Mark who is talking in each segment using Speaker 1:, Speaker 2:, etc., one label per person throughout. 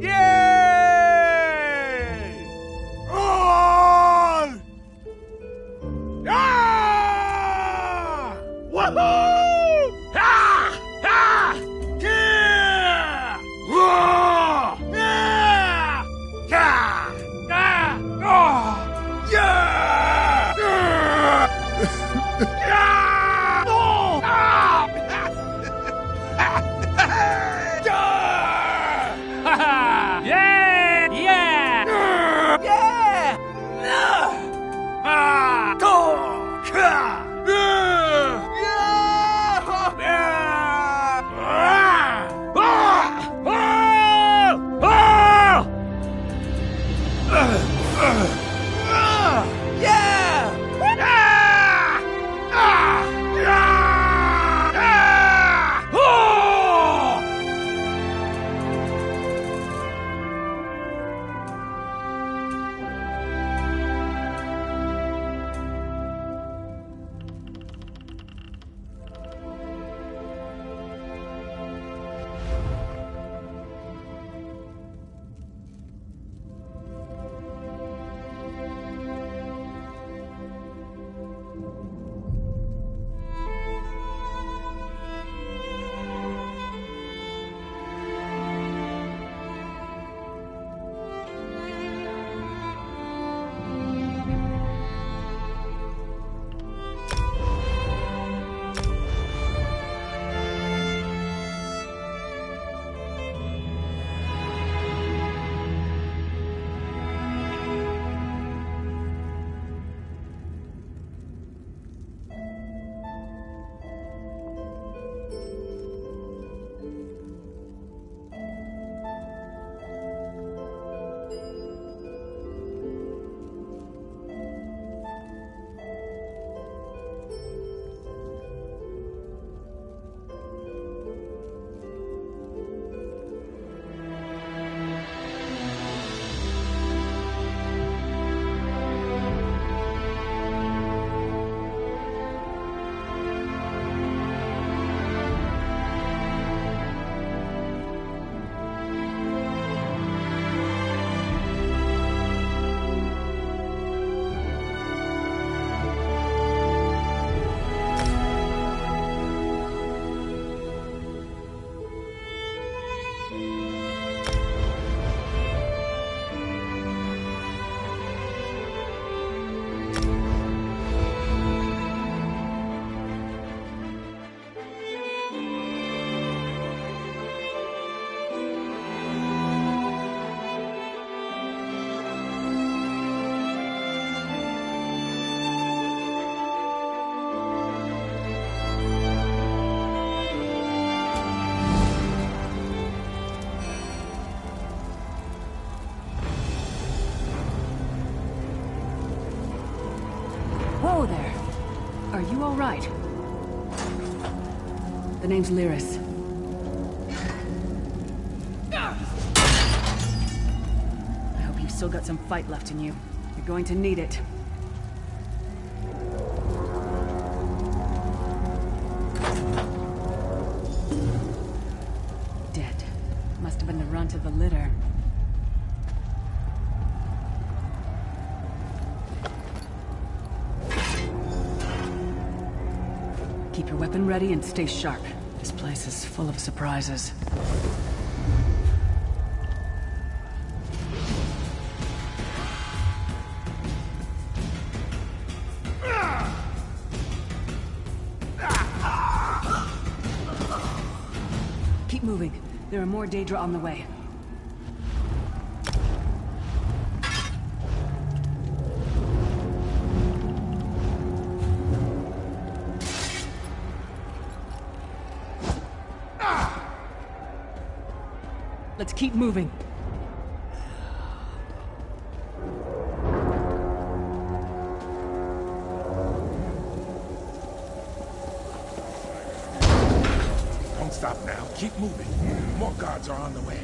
Speaker 1: Yay! On! Ah! Woohoo! Ah! Ah! Yeah! Whoa! Yeah! Yeah! Ah! Oh! Yeah! Yeah! Oh! Ah! Yeah! Yeah! Yeah! Ah! Oh! Yeah!
Speaker 2: Whoa there. Are you all right? The name's Lyris. I hope you've still got some fight left in you. You're going to need it. Dead. Must have been the runt of the litter. Keep your weapon ready and stay sharp. This place is full of surprises. Keep moving. There are more Daedra on the way. Let's keep moving.
Speaker 1: Don't stop now. Keep moving. More guards are on the way.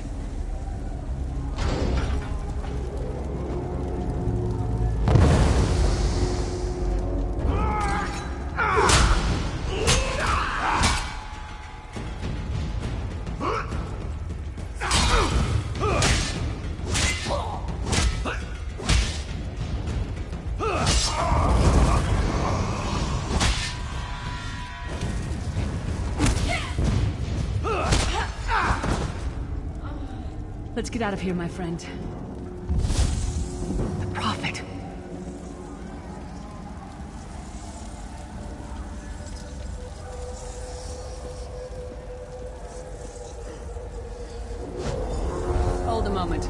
Speaker 2: Let's get out of here, my friend. The Prophet. Hold a moment.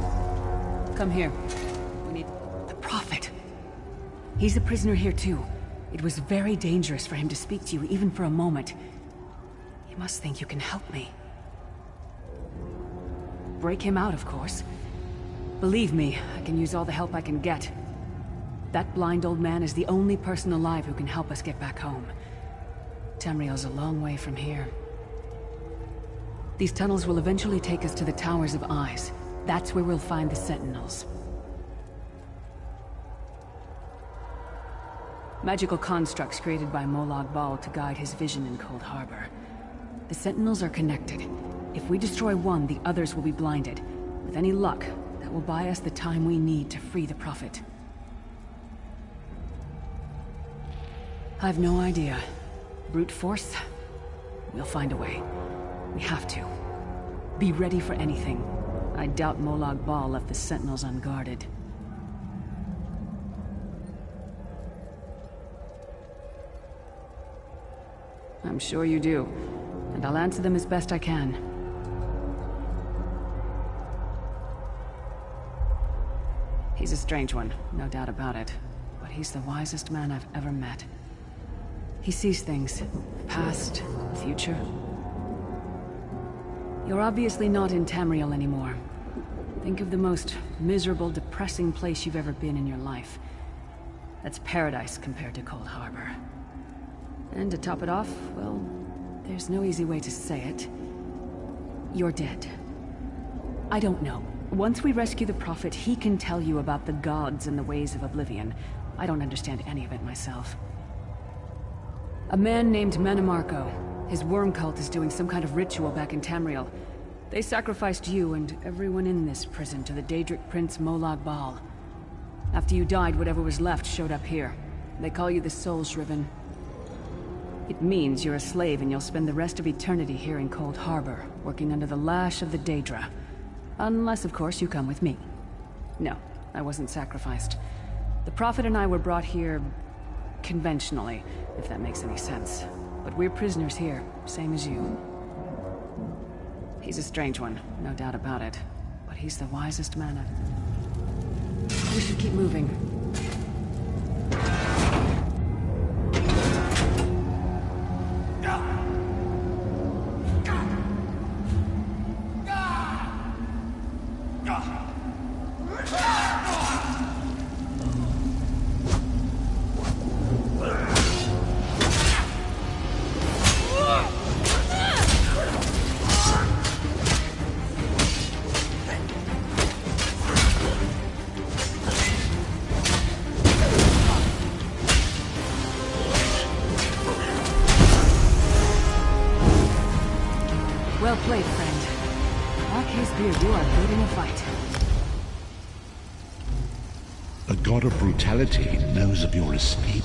Speaker 2: Come here. We need... The Prophet. He's a prisoner here too. It was very dangerous for him to speak to you even for a moment. You must think you can help me. Break him out, of course. Believe me, I can use all the help I can get. That blind old man is the only person alive who can help us get back home. Tamriel's a long way from here. These tunnels will eventually take us to the Towers of Eyes. That's where we'll find the Sentinels. Magical constructs created by Molag Bal to guide his vision in Cold Harbor. The Sentinels are connected. If we destroy one, the others will be blinded. With any luck, that will buy us the time we need to free the Prophet. I've no idea. Brute force? We'll find a way. We have to. Be ready for anything. I doubt Molag Bal left the Sentinels unguarded. I'm sure you do. And I'll answer them as best I can. He's a strange one, no doubt about it. But he's the wisest man I've ever met. He sees things. The past, the future. You're obviously not in Tamriel anymore. Think of the most miserable, depressing place you've ever been in your life. That's paradise compared to Cold Harbor. And to top it off, well, there's no easy way to say it. You're dead. I don't know. Once we rescue the Prophet, he can tell you about the gods and the ways of Oblivion. I don't understand any of it myself. A man named Mannimarco. His worm cult is doing some kind of ritual back in Tamriel. They sacrificed you and everyone in this prison to the Daedric Prince Molag Bal. After you died, whatever was left showed up here. They call you the Soul Shriven. It means you're a slave and you'll spend the rest of eternity here in Cold Harbor, working under the lash of the Daedra. Unless, of course, you come with me. No, I wasn't sacrificed. The Prophet and I were brought here... conventionally, if that makes any sense. But we're prisoners here, same as you. He's a strange one, no doubt about it. But he's the wisest man I've... We should keep moving. Well played, friend. Marquis Beard, you are good in a fight.
Speaker 3: The god of brutality knows of your escape.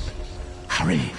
Speaker 3: Hurry!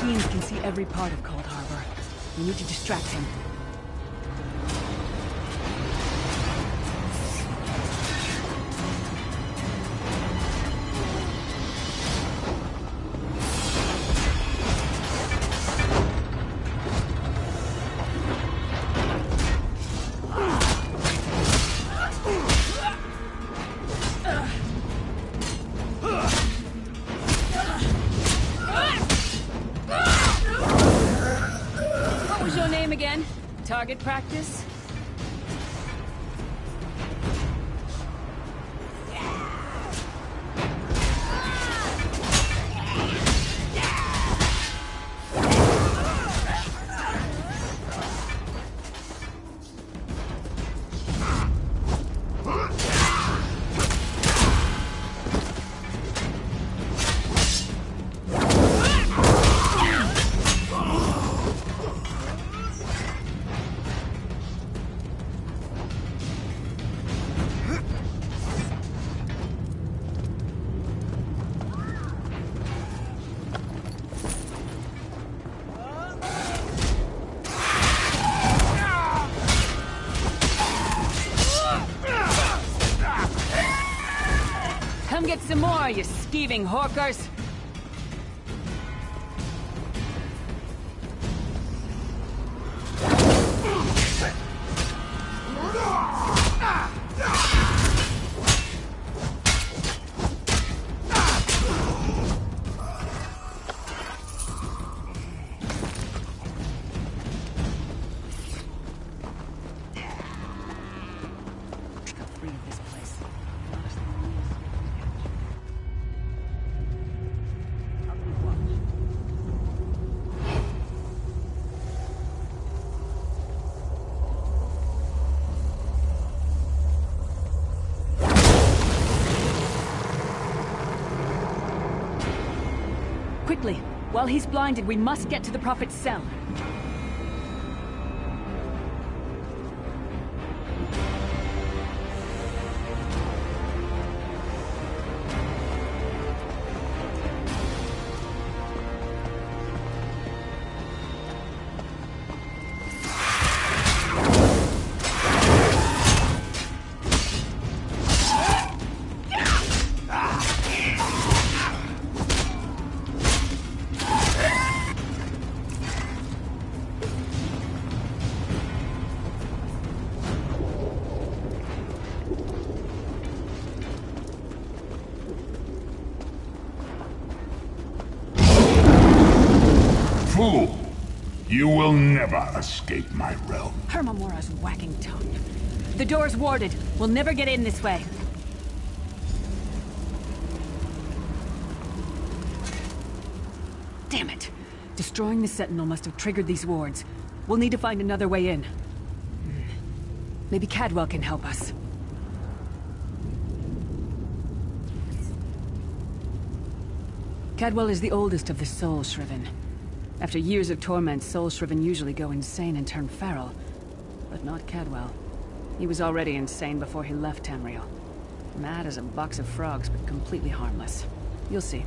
Speaker 2: fiend can see every part of Cold Harbor. We need to distract him. Again? Target practice? Come get some more, you skeeving hawkers! Quickly! While he's blinded, we must get to the Prophet's cell.
Speaker 4: Fool! You will never escape my realm.
Speaker 2: Hermamora's wagging tongue. The door's warded. We'll never get in this way. Damn it! Destroying the Sentinel must have triggered these wards. We'll need to find another way in. Maybe Cadwell can help us. Cadwell is the oldest of the Soul Shriven. After years of torment, Soul Shriven usually go insane and turn feral. But not Cadwell. He was already insane before he left Tamriel. Mad as a box of frogs, but completely harmless. You'll see.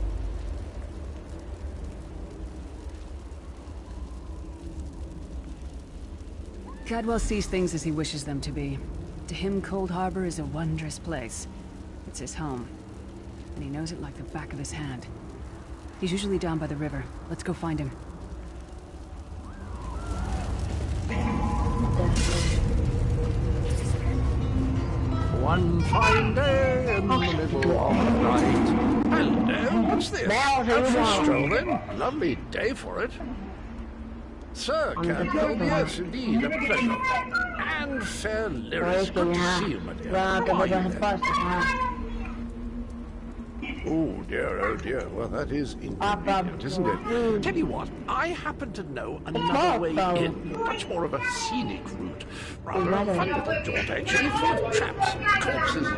Speaker 2: Cadwell sees things as he wishes them to be. To him, Cold Harbor is a wondrous place. It's his home. And he knows it like the back of his hand. He's usually down by the river. Let's go find him.
Speaker 1: One fine day in the middle of the night. Hello, what's this? Out for a stroll then? Lovely day for it. Sir Cadwell, yes, indeed, a pleasure. And fair Lyris, good to see you, my dear. How are you then? Oh dear, well that is inconvenient, isn't it? Tell you what, I happen to know another way in, much more of a scenic route. Rather a fun little jaunt actually, full of traps, corpses,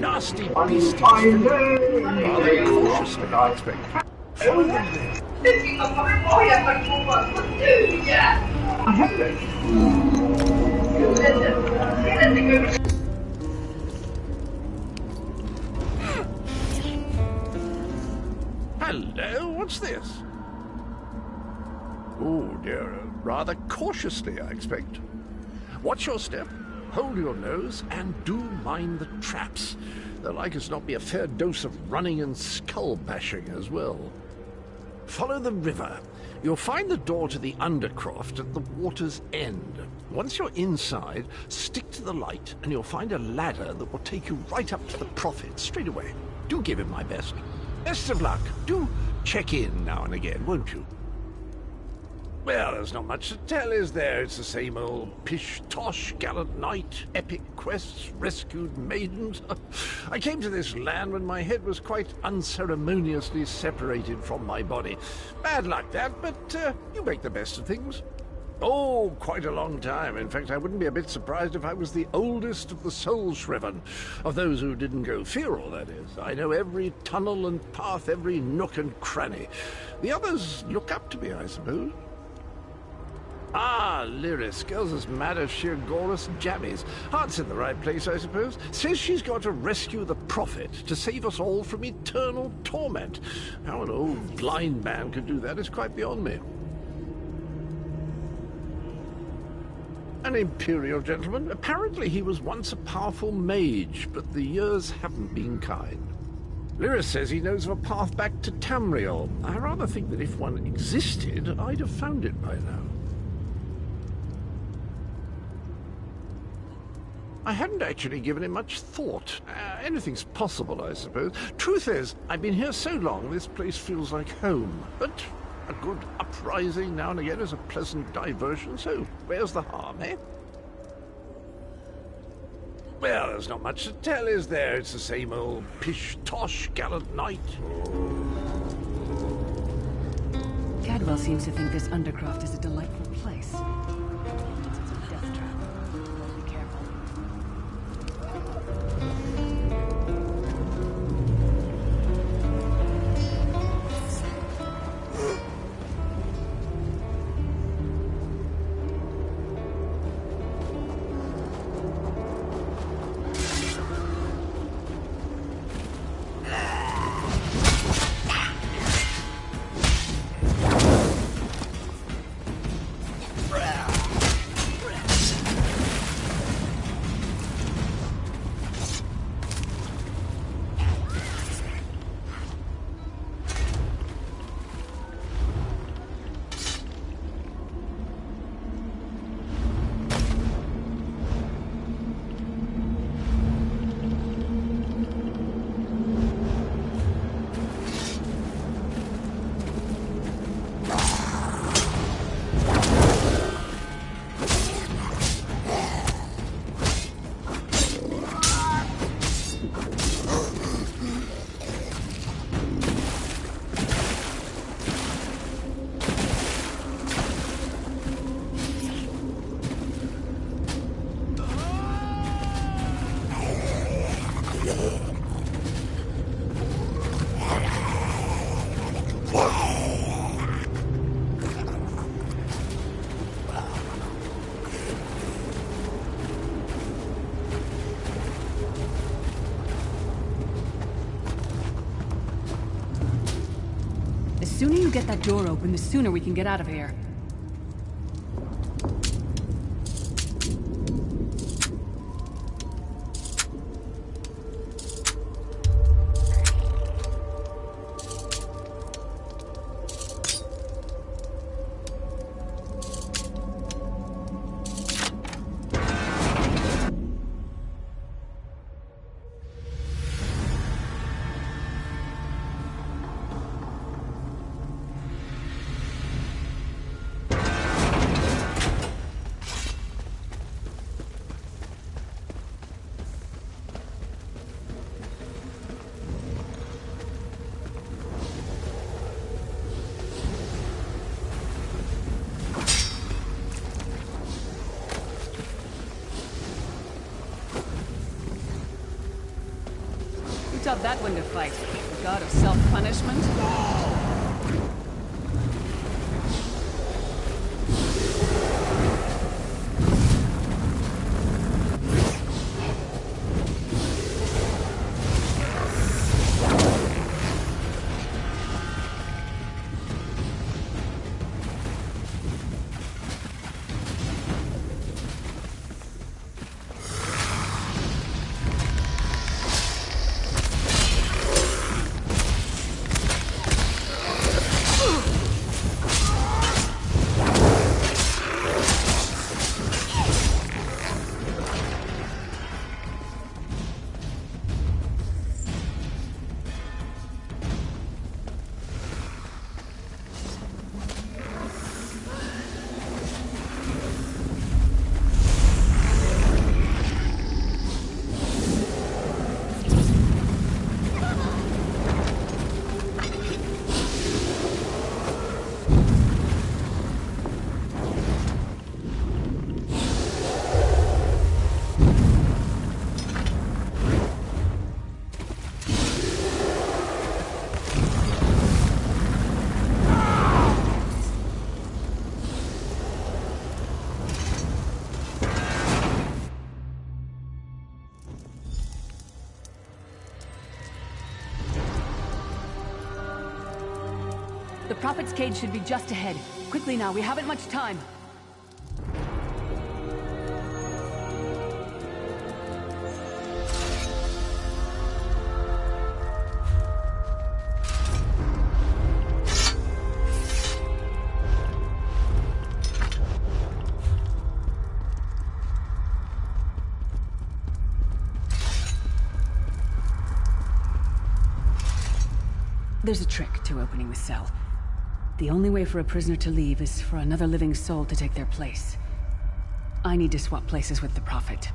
Speaker 1: nasty beasties. Rather cautiously, I expect. Follow them there. Hello, what's this? here, rather cautiously, I expect. Watch your step, hold your nose, and do mind the traps. There'll like as not be a fair dose of running and skull-bashing as well. Follow the river. You'll find the door to the Undercroft at the water's end. Once you're inside, stick to the light, and you'll find a ladder that will take you right up to the Prophet straight away. Do give him my best. Best of luck. Do check in now and again, won't you? Well, there's not much to tell, is there? It's the same old pish-tosh, gallant knight, epic quests, rescued maidens. I came to this land when my head was quite unceremoniously separated from my body. Bad luck, that, but you make the best of things. Oh, quite a long time. In fact, I wouldn't be a bit surprised if I was the oldest of the Soul-Shriven. Of those who didn't go feral, that is. I know every tunnel and path, every nook and cranny. The others look up to me, I suppose. Ah, Lyris, girl's as mad as sheer Gorus jammies. Heart's in the right place, I suppose. Says she's got to rescue the Prophet to save us all from eternal torment. How an old blind man could do that is quite beyond me. An Imperial gentleman. Apparently he was once a powerful mage, but the years haven't been kind. Lyris says he knows of a path back to Tamriel. I rather think that if one existed, I'd have found it by now. I hadn't actually given it much thought. Anything's possible, I suppose. Truth is, I've been here so long, this place feels like home. But a good uprising now and again is a pleasant diversion, so where's the harm, eh? Well, there's not much to tell, is there? It's the same old pish-tosh, gallant knight.
Speaker 2: Cadwell seems to think this Undercroft is a delightful place. It's a death trap. Be careful. The sooner you get that door open, the sooner we can get out of here. Up that window fight. The god of self-punishment? Prophet's cage should be just ahead. Quickly now, we haven't much time. There's a trick to opening the cell. The only way for a prisoner to leave is for another living soul to take their place. I need to swap places with the Prophet.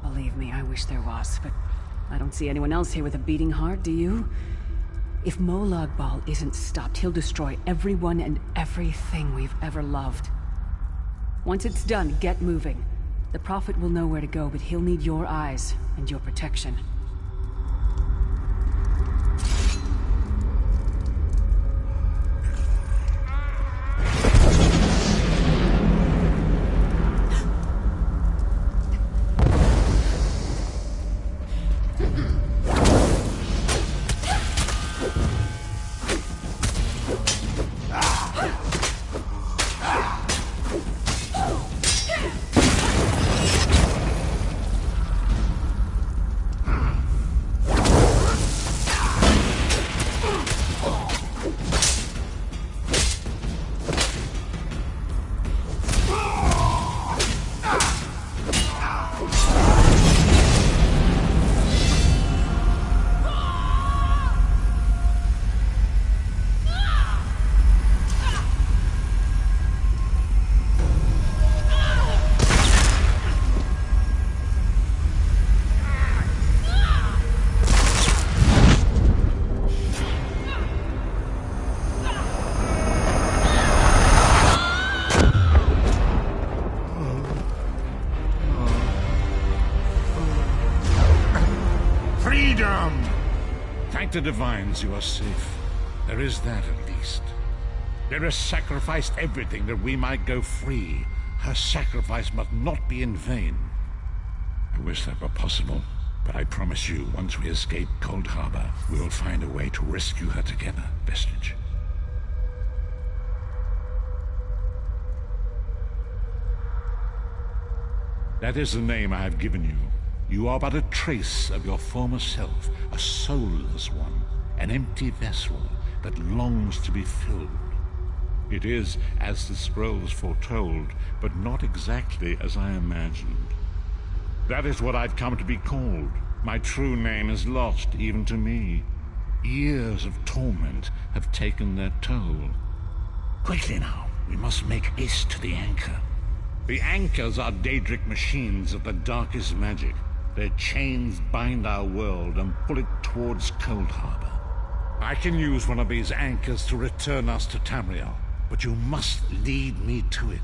Speaker 2: Believe me, I wish there was, but I don't see anyone else here with a beating heart, do you? If Molag Bal isn't stopped, he'll destroy everyone and everything we've ever loved. Once it's done, get moving. The Prophet will know where to go, but he'll need your eyes and your protection.
Speaker 3: Thank the Divines you are safe. There is that at least. Lyra sacrificed everything that we might go free. Her sacrifice must not be in vain. I wish that were possible, but I promise you, once we escape Cold Harbor, we will find a way to rescue her together, Vestige. That is the name I have given you. You are but a trace of your former self, a soulless one, an empty vessel that longs to be filled. It is as the scrolls foretold, but not exactly as I imagined. That is what I've come to be called. My true name is lost even to me. Years of torment have taken their toll. Quickly now, we must make haste to the anchor. The anchors are Daedric machines of the darkest magic. Their chains bind our world and pull it towards Cold Harbor. I can use one of these anchors to return us to Tamriel, but you must lead me to it.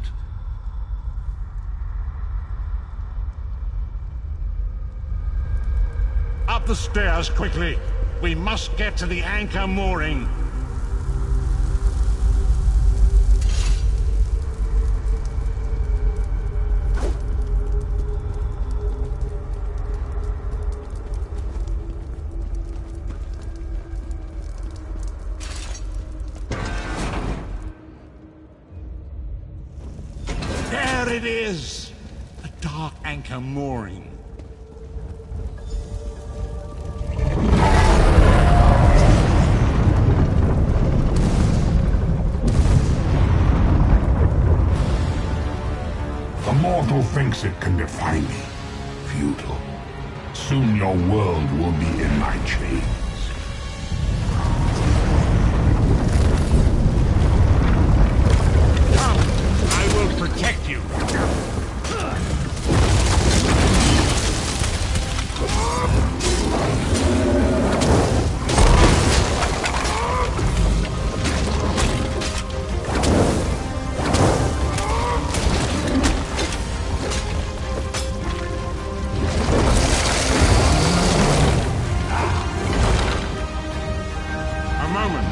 Speaker 4: Up the stairs, quickly! We must get to the anchor mooring! There it is! A dark anchor mooring.
Speaker 5: The mortal thinks it can defy me. Futile. Soon your world will be in my chains.
Speaker 3: I will protect you.
Speaker 4: A moment.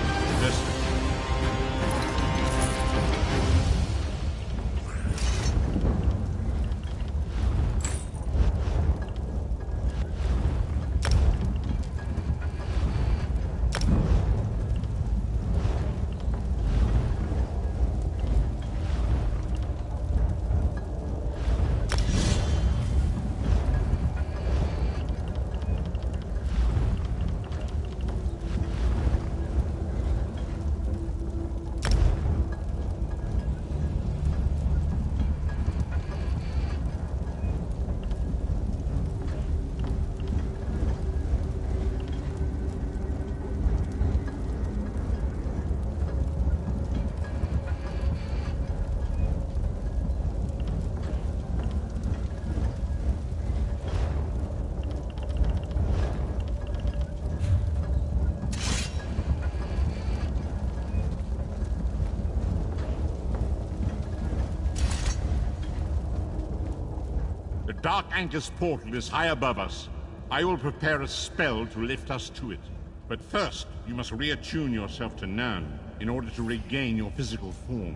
Speaker 4: Dark Anchor's portal is high above us. I will prepare a spell to lift us to it. But first, you must reattune yourself to Nirn in order to regain your physical form.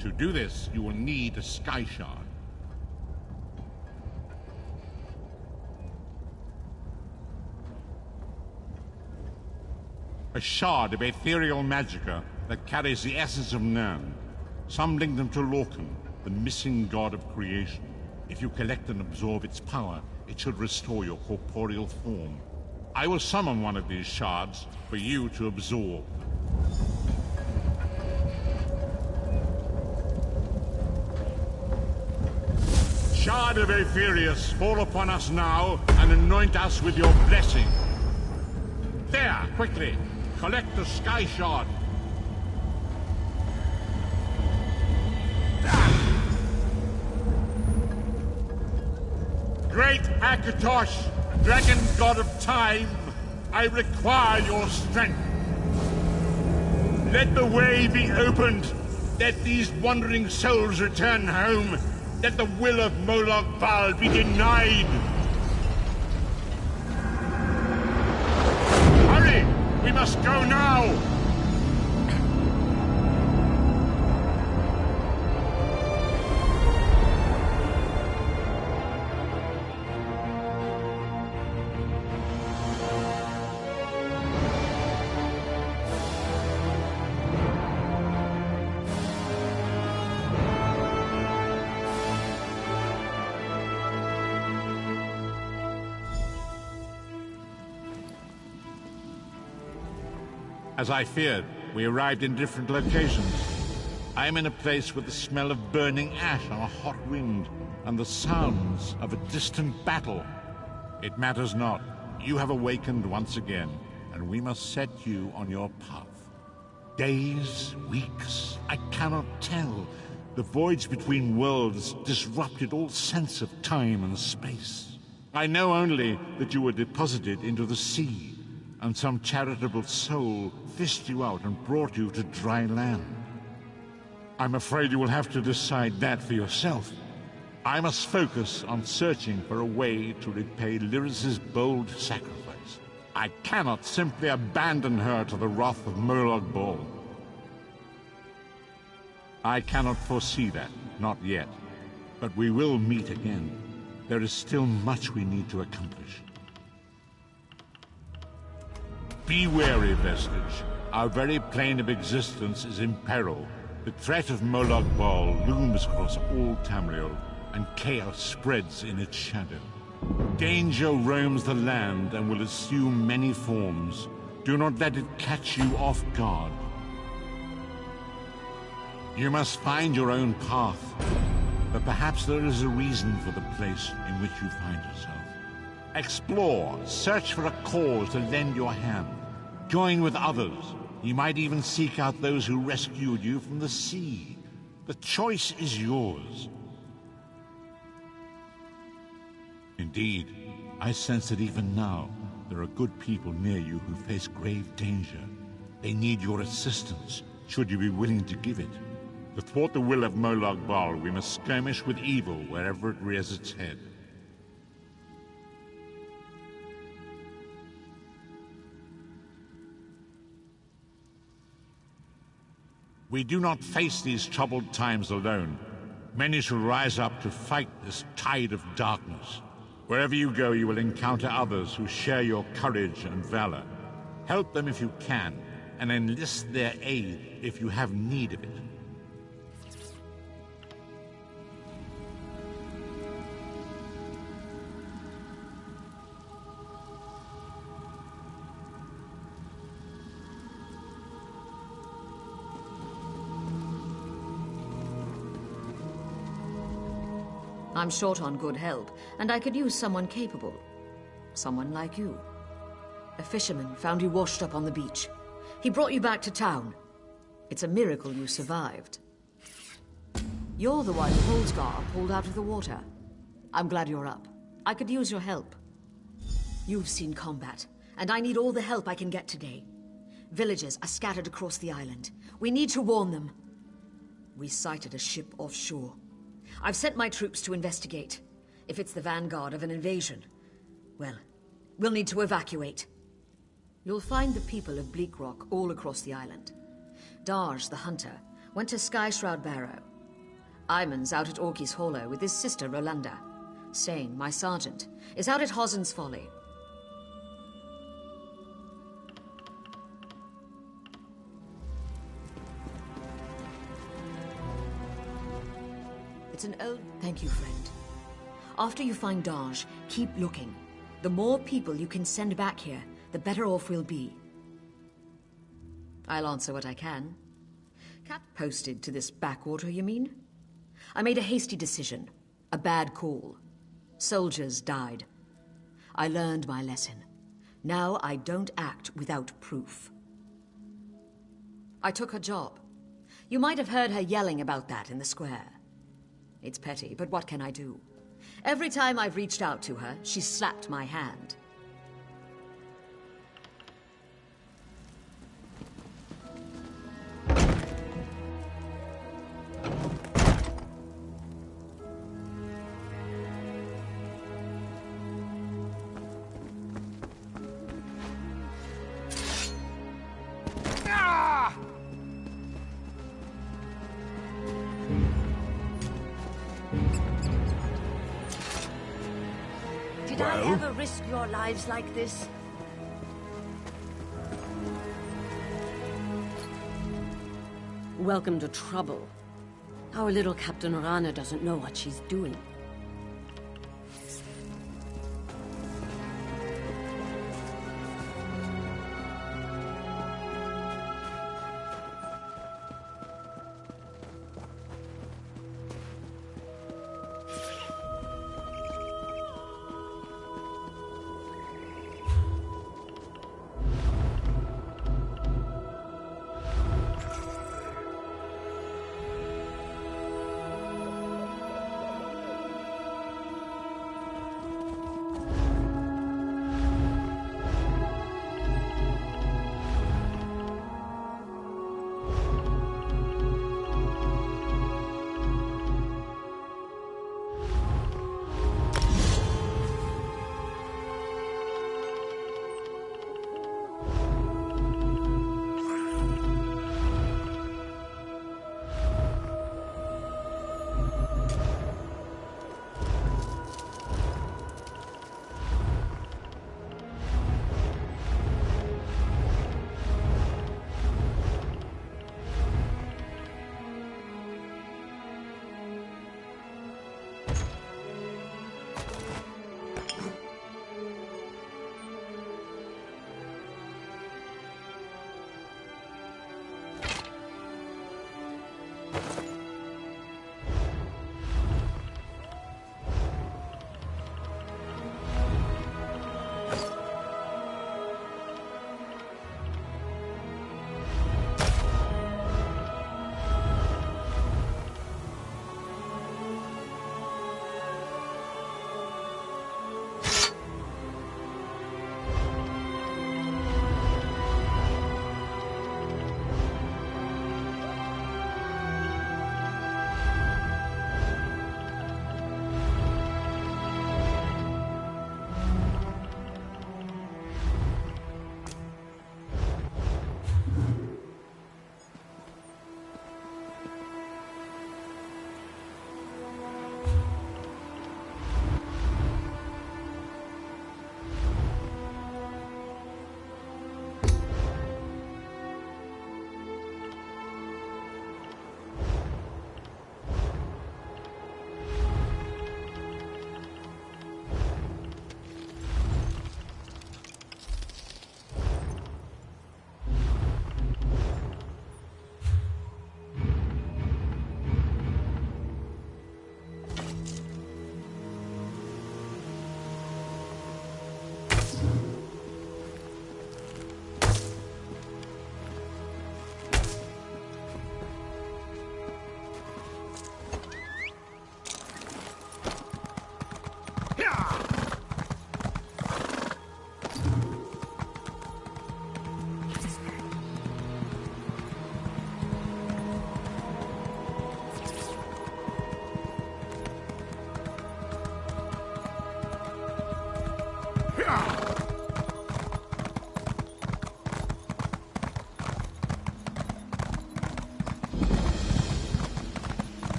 Speaker 4: To do this, you will need a Sky Shard. A shard of ethereal magicka that carries the essence of Nirn. Some link them to Lorkhan, the missing god of creation. If you collect and absorb its power, it should restore your corporeal form. I will summon one of these shards for you to absorb. Shard of Aetherius, fall upon us now and anoint us with your blessing. There, quickly! Collect the Sky Shard. Great Akatosh, dragon god of time, I require your strength. Let the way be opened. Let these wandering souls return home. Let the will of Molag Bal be denied. Hurry! We must go now! As I feared, we arrived in different locations. I am in a place with the smell of burning ash on a hot wind, and the sounds of a distant battle. It matters not. You have awakened once again, and we must set you on your path. Days, weeks, I cannot tell. The voids between worlds disrupted all sense of time and space. I know only that you were deposited into the sea, and some charitable soul fished you out and brought you to dry land. I'm afraid you will have to decide that for yourself. I must focus on searching for a way to repay Lyris's bold sacrifice. I cannot simply abandon her to the wrath of Molag Bal. I cannot foresee that, not yet. But we will meet again. There is still much we need to accomplish. Be wary, Vestige. Our very plane of existence is in peril. The threat of Molag Bal looms across all Tamriel, and chaos spreads in its shadow. Danger roams the land and will assume many forms. Do not let it catch you off guard. You must find your own path, but perhaps there is a reason for the place in which you find yourself. Explore, search for a cause to lend your hand. Join with others. You might even seek out those who rescued you from the sea. The choice is yours. Indeed, I sense that even now, there are good people near you who face grave danger. They need your assistance, should you be willing to give it. To thwart the will of Molag Bal, we must skirmish with evil wherever it rears its head. We do not face these troubled times alone. Many shall rise up to fight this tide of darkness. Wherever you go, you will encounter others who share your courage and valor. Help them if you can, and enlist their aid if you have need of it.
Speaker 6: I'm short on good help, and I could use someone capable. Someone like you. A fisherman found you washed up on the beach. He brought you back to town. It's a miracle you survived. You're the one Holsgar pulled out of the water. I'm glad you're up. I could use your help. You've seen combat, and I need all the help I can get today. Villagers are scattered across the island. We need to warn them. We sighted a ship offshore. I've sent my troops to investigate. If it's the vanguard of an invasion, well, we'll need to evacuate. You'll find the people of Bleak Rock all across the island. Darj, the hunter, went to Skyshroud Barrow. Iman's out at Orky's Hollow with his sister Rolanda. Sane, my sergeant, is out at Hossen's Folly. It's an old... Thank you, friend. After you find Darj, keep looking. The more people you can send back here, the better off we'll be. I'll answer what I can. Cat posted to this backwater, you mean? I made a hasty decision. A bad call. Soldiers died. I learned my lesson. Now I don't act without proof. I took her job. You might have heard her yelling about that in the square. It's petty, but what can I do? Every time I've reached out to her, she's slapped my hand.
Speaker 7: Did I ever risk your lives like this? Welcome to trouble. Our little Captain Rana doesn't know what she's doing.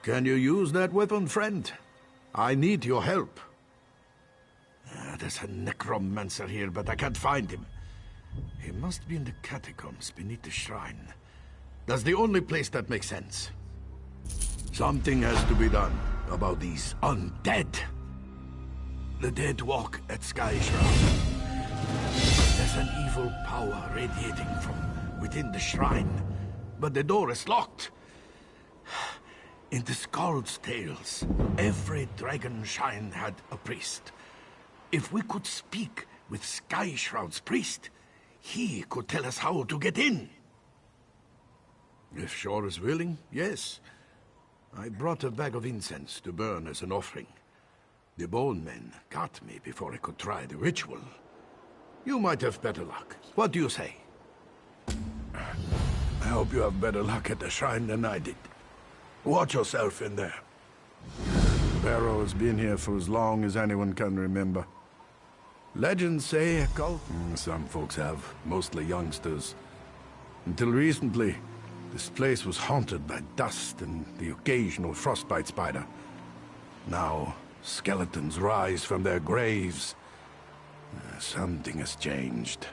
Speaker 1: Can you use that weapon, friend? I need your help. There's a necromancer here, but I can't find him. He must be in the catacombs beneath the shrine. That's the only place that makes sense. Something has to be done about these undead. The dead walk at Sky Shroud. There's an evil power radiating from within the shrine, but the door is locked. In the Skald's tales, every dragon shrine had a priest. If we could speak with Sky Shroud's priest, he could tell us how to get in. If Shor is willing, yes. I brought a bag of incense to burn as an offering. The bone men got me before I could try the ritual. You might have better luck. What do you say? I hope you have better luck at the shrine than I did. Watch yourself in there. Barrow has been here for as long as anyone can remember. Legends say a cult. Some folks have, mostly youngsters. Until recently, this place was haunted by dust and the occasional frostbite spider. Now, skeletons rise from their graves. Something has changed.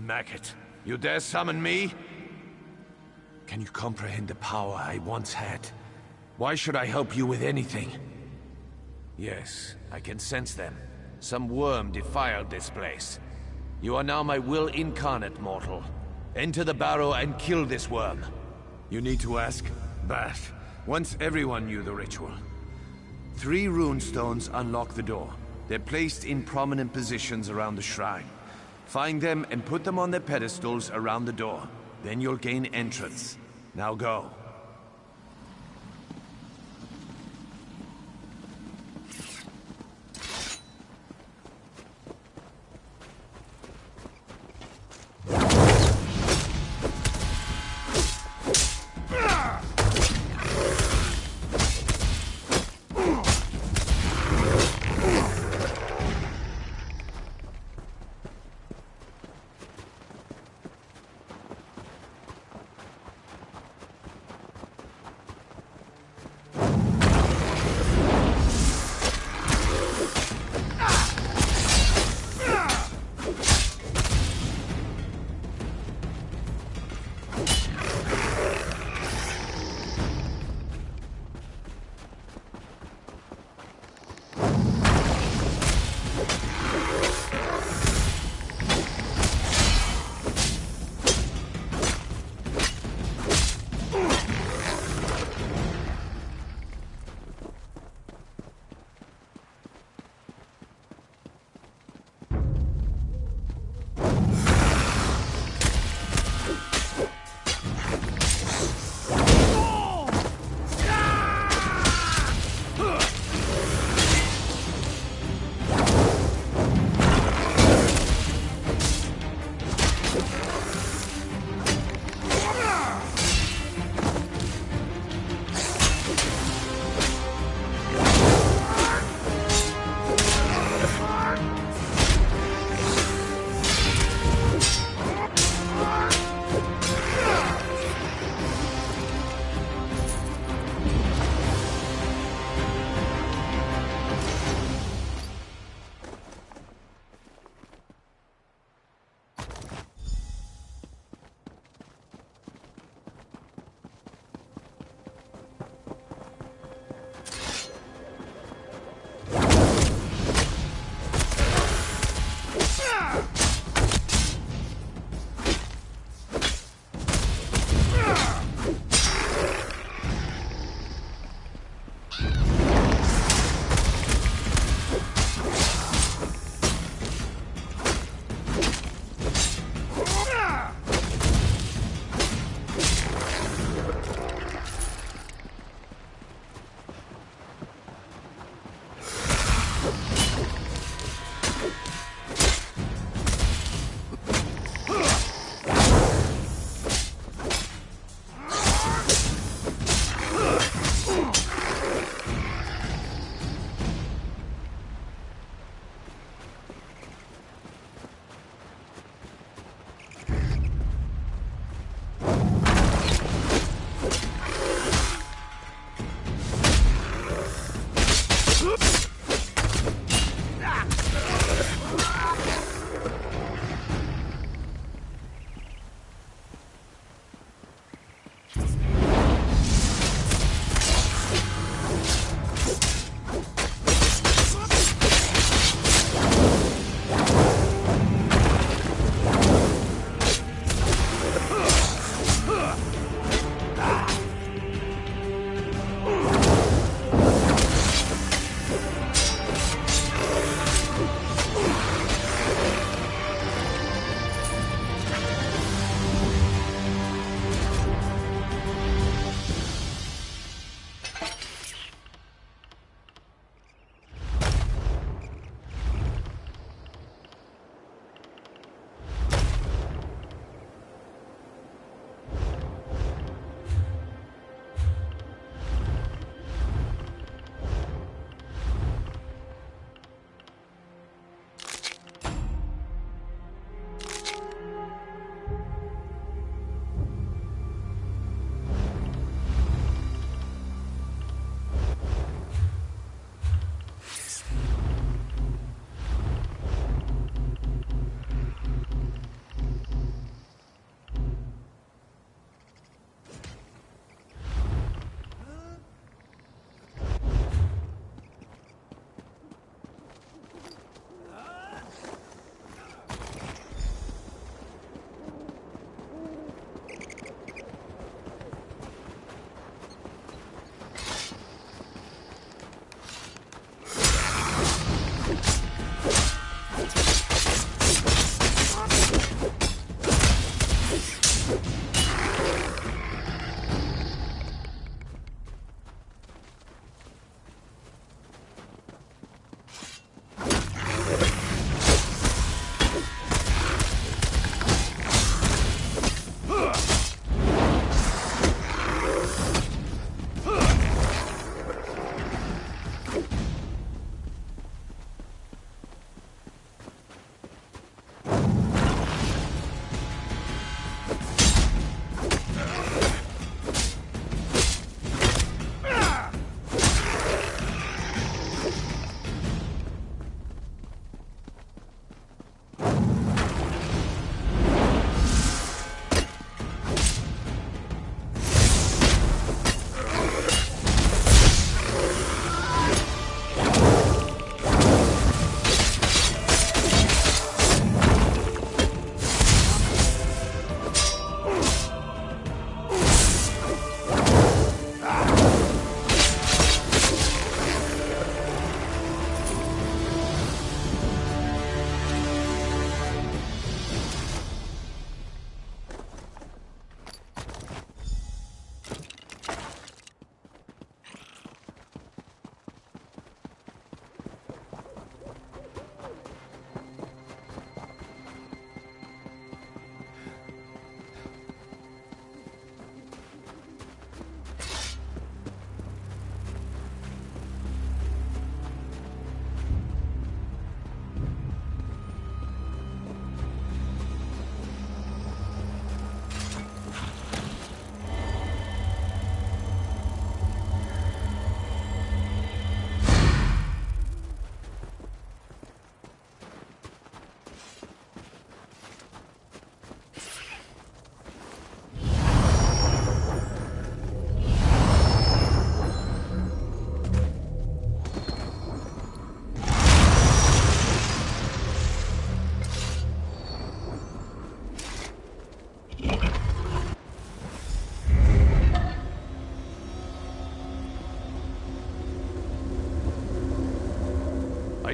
Speaker 8: Maggot, you dare summon me? Can you comprehend the power I once had? Why should I help you with anything? Yes, I can sense them. Some worm defiled this place. You are now my will incarnate, mortal. Enter the barrow and kill this worm. You need to ask? But once everyone knew the ritual. 3 rune stones unlock the door. They're placed in prominent positions around the shrine. Find them and put them on their pedestals around the door. Then you'll gain entrance. Now go.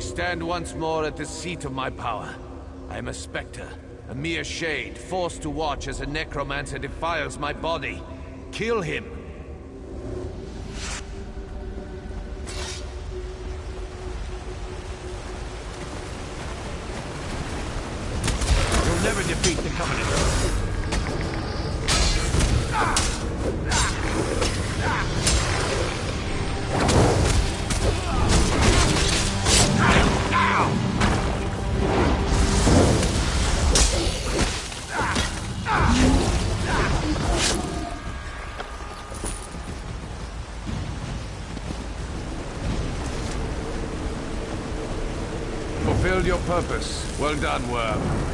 Speaker 8: stand once more at the seat of my power. I am a spectre, a mere shade, forced to watch as a necromancer defiles my body. Kill him! You'll never defeat the Covenant. Fulfilled your purpose. Well done, Worm.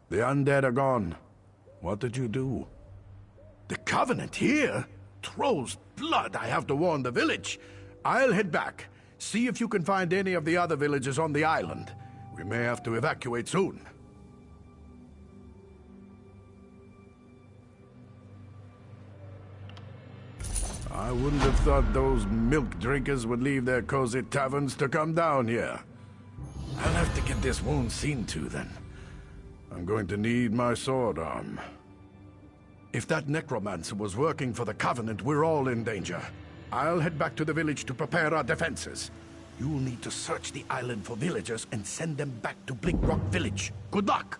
Speaker 9: The undead are gone. What did you do? The Covenant here? Troll's blood, I have to warn the village. I'll head back. See if you can find any of the other villages on the island. We may have to evacuate soon. I wouldn't have thought those milk drinkers would leave their cozy taverns to come down here. I'll have to get this wound seen to then. I'm going to need my sword arm. If that necromancer was working for the Covenant, we're all in danger. I'll head back to the village to prepare our defenses. You'll need to search the island for villagers and send them back to Blinkrock Village. Good luck!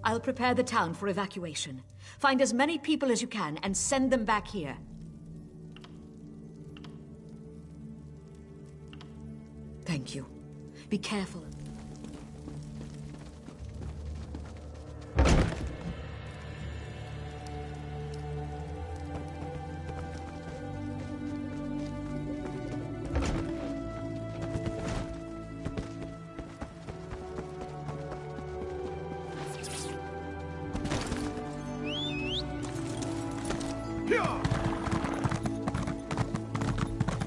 Speaker 6: I'll prepare the town for evacuation. Find as many people as you can and send them back here. Thank you. Be careful.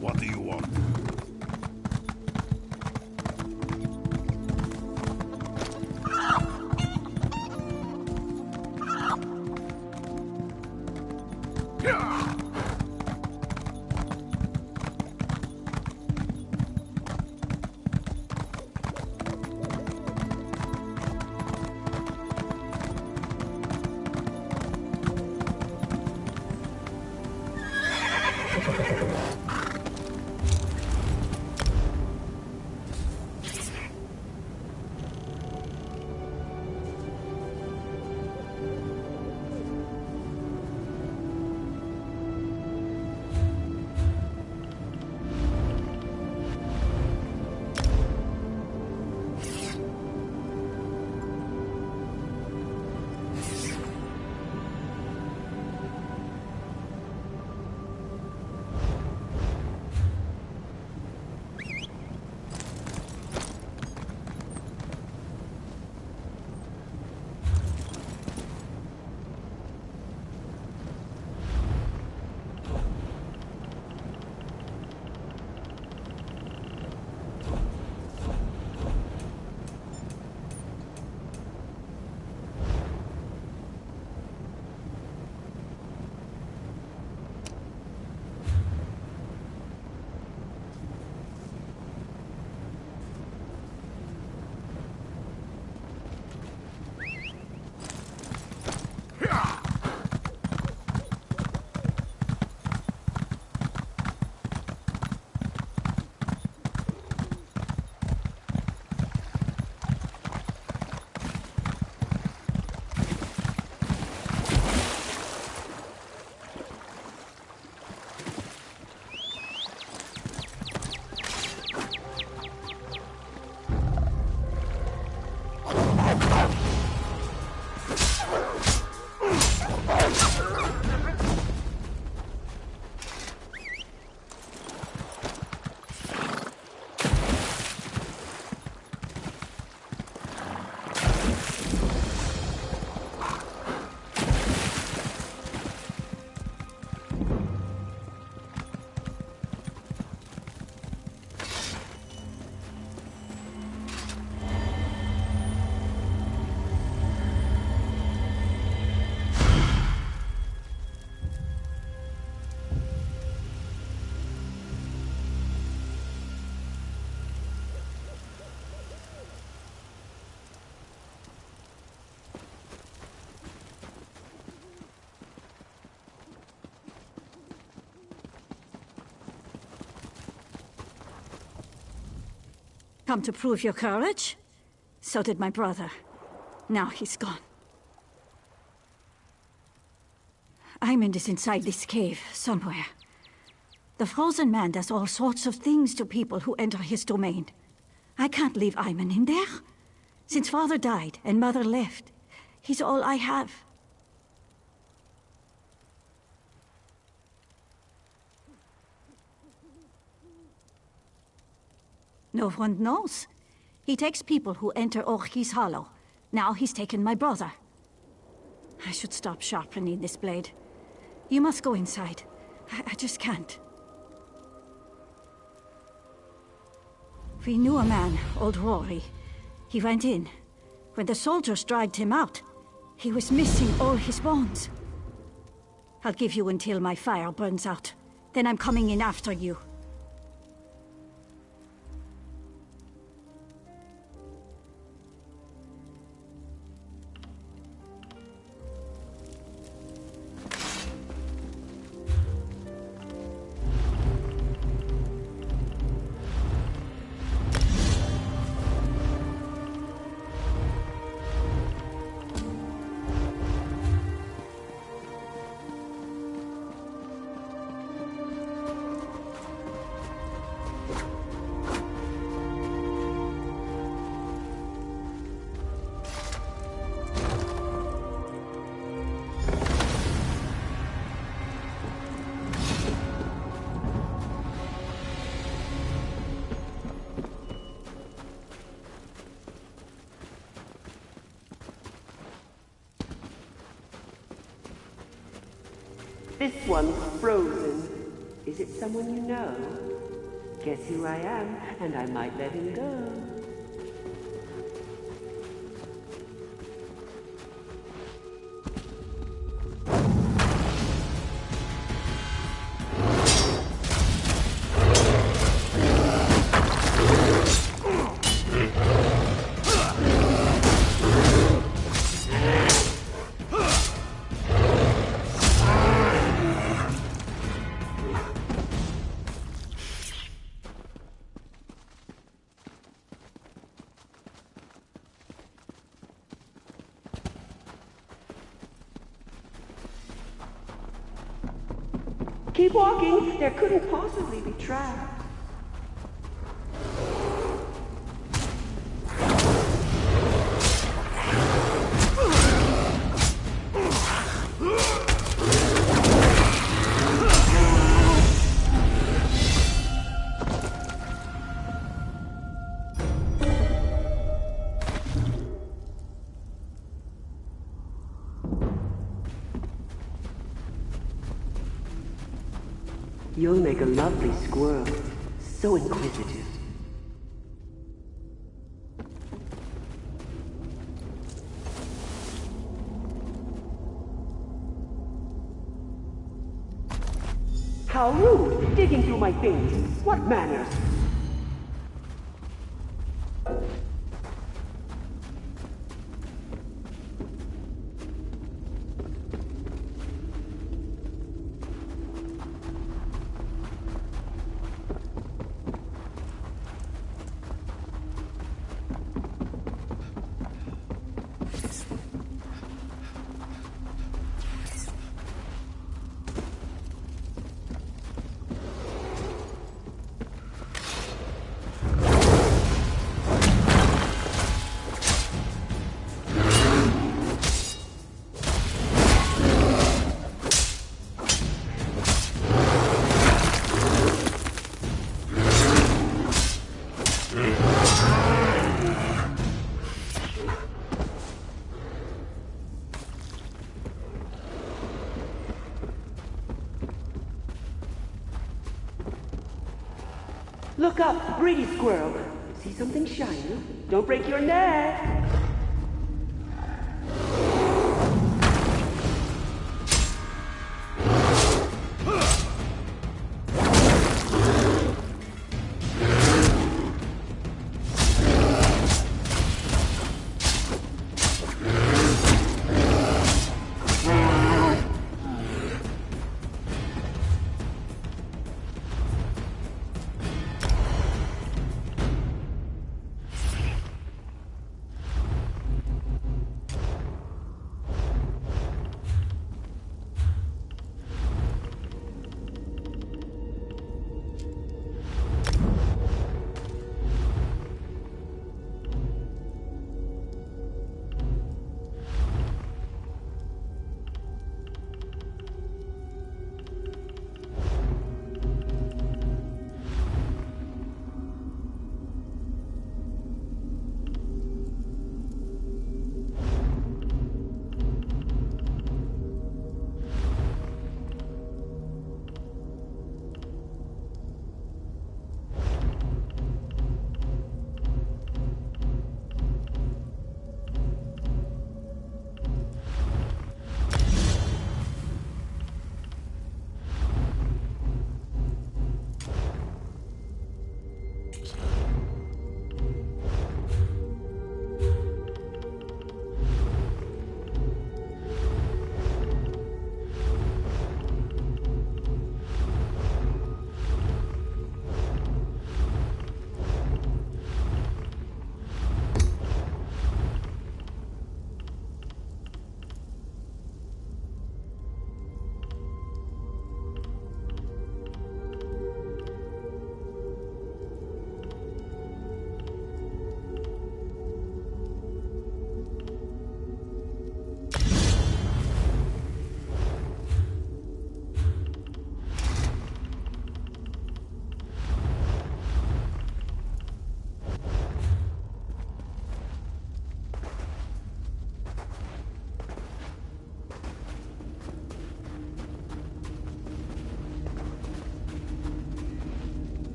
Speaker 9: What do you want?
Speaker 10: Come to prove your courage? So did my brother. Now he's gone. Aymond is inside this cave, somewhere. The Frozen Man does all sorts of things to people who enter his domain. I can't leave Aymond in there. Since Father died and Mother left, he's all I have. No one knows. He takes people who enter Orchy's Hollow. Now he's taken my brother. I should stop sharpening this blade. You must go inside. I just can't. We knew a man, old Rory. He went in. When the soldiers dragged him out, he was missing all his bones. I'll give you until my fire burns out. Then I'm coming in after you.
Speaker 11: This one's frozen. Is it someone you know? Guess who I am, and I might let him go. Keep walking. There couldn't possibly be traps. You'll make a lovely squirrel. So inquisitive. How rude! Digging through my things. What manners? Look up, greedy squirrel. See something shiny? Don't break your neck.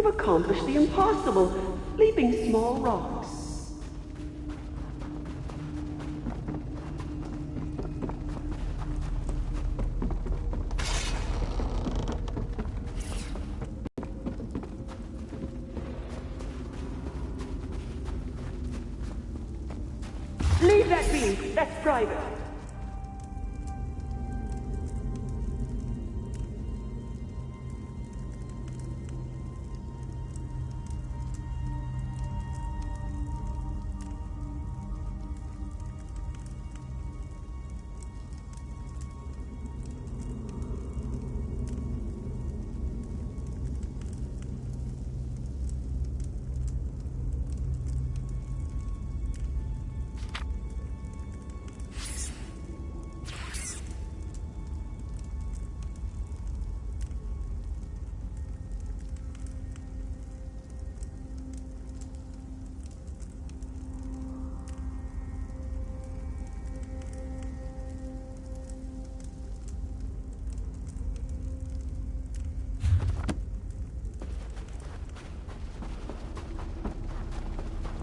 Speaker 11: You've accomplished the impossible, leaping small rocks. Leave that be! That's private!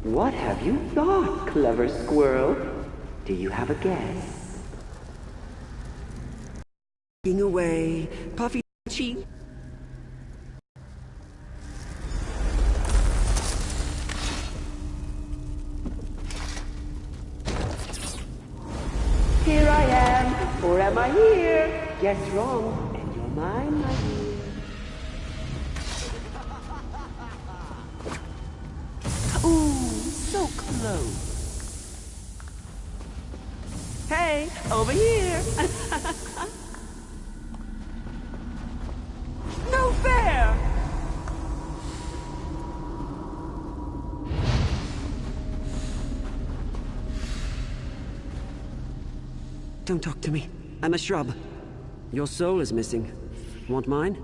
Speaker 11: What have you thought, clever squirrel? Do you have a guess?
Speaker 12: Away, puffy cheek.
Speaker 11: Here I am, or am I here? Guess wrong, and you're mine, my dear. Ooh, so close. Hey, over here. No fair!
Speaker 12: Don't talk to me. I'm a shrub. Your soul is missing. Want mine?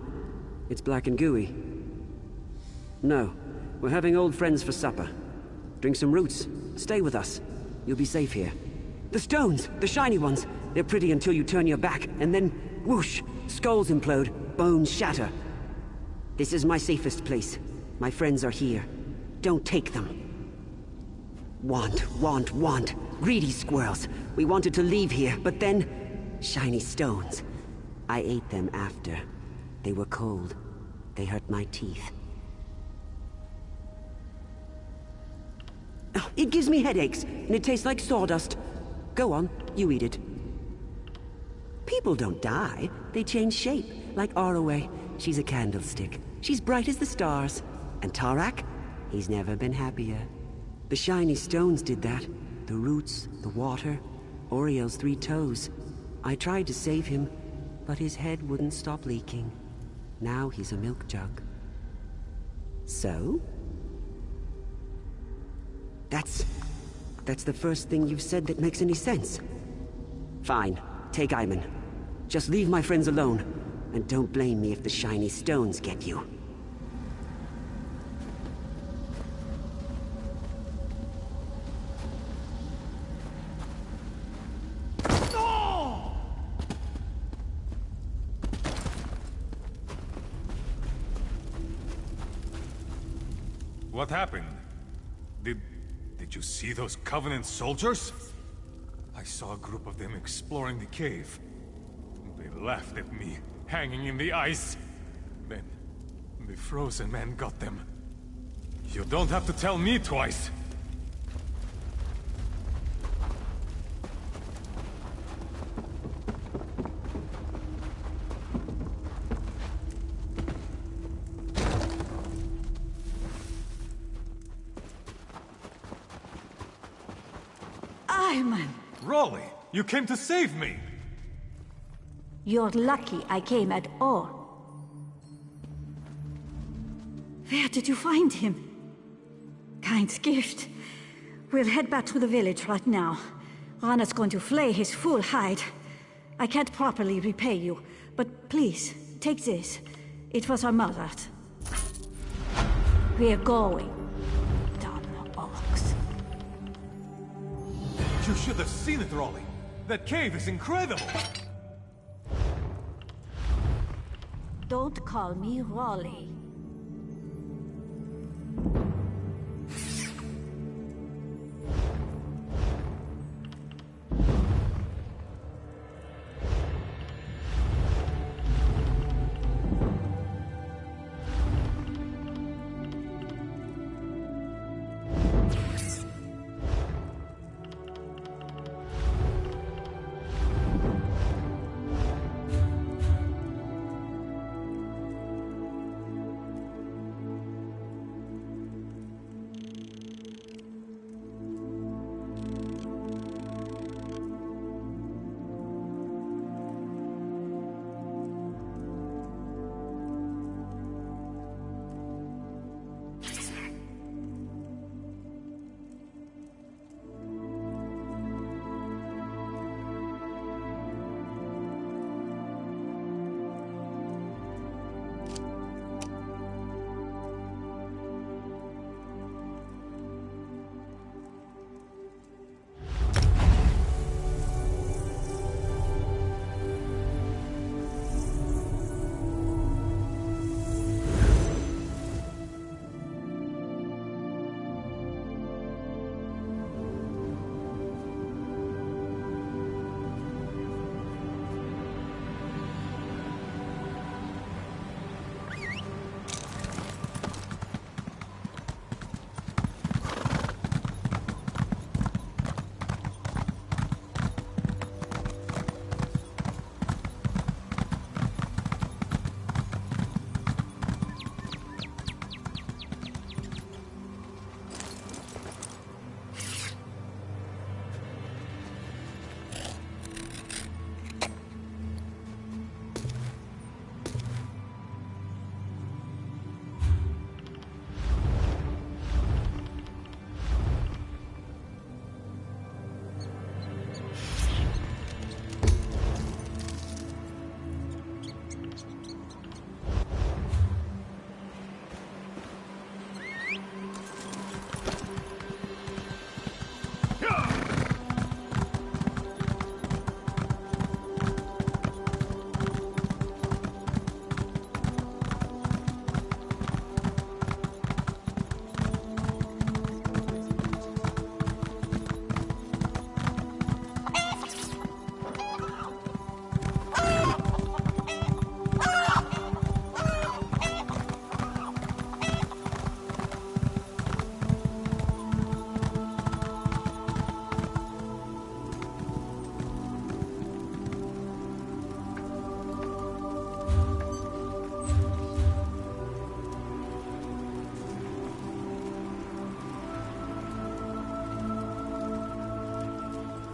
Speaker 12: It's black and gooey. No. We're having old friends for supper. Drink some roots. Stay with us. You'll be safe here. The stones! The shiny ones! They're pretty until you turn your back, and then, whoosh! Skulls implode, bones shatter. This is my safest place. My friends are here. Don't take them. Want. Greedy squirrels. We wanted to leave here, but then... shiny stones. I ate them after. They were cold. They hurt my teeth. Oh, it gives me headaches, and it tastes like sawdust. Go on, you eat it. People don't die. They change shape, like Arroway. She's a candlestick. She's bright as the stars. And Tarak? He's never been happier. The shiny stones did that. The roots, the water, Oriel's 3 toes. I tried to save him, but his head wouldn't stop leaking. Now he's a milk jug. So? That's the first thing you've said that makes any sense. Fine, take Aimen. Just leave my friends alone, and don't blame me if the shiny stones get you.
Speaker 13: What happened? Did you see those Covenant soldiers? I saw a group of them exploring the cave. They laughed at me, hanging in the ice. Then, the Frozen Man got them. You don't have to tell me twice. Raleigh, you came to save me!
Speaker 10: You're lucky I came at all. Where did you find him? Kind's gift. We'll head back to the village right now. Rana's going to flay his full hide. I can't properly repay you, but please, take this. It was our mother's. We're going.
Speaker 13: You should have seen it, Raleigh. That cave is incredible.
Speaker 10: Don't call me Raleigh.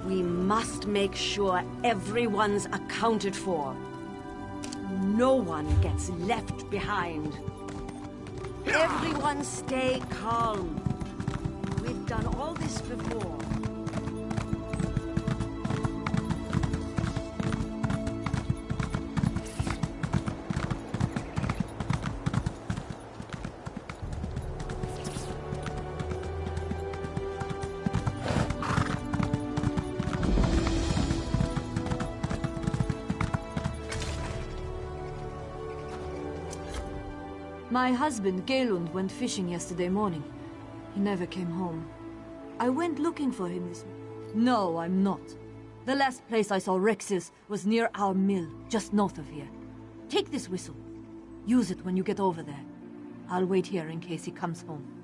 Speaker 7: We must make sure everyone's accounted for. No one gets left behind. Everyone stay calm. We've done all this before.
Speaker 14: My husband, Galund, went fishing yesterday morning. He never came home. I went looking for him this... No, I'm not. The last place I saw Rex's was near our mill, just north of here. Take this whistle. Use it when you get over there. I'll wait here in case he comes home.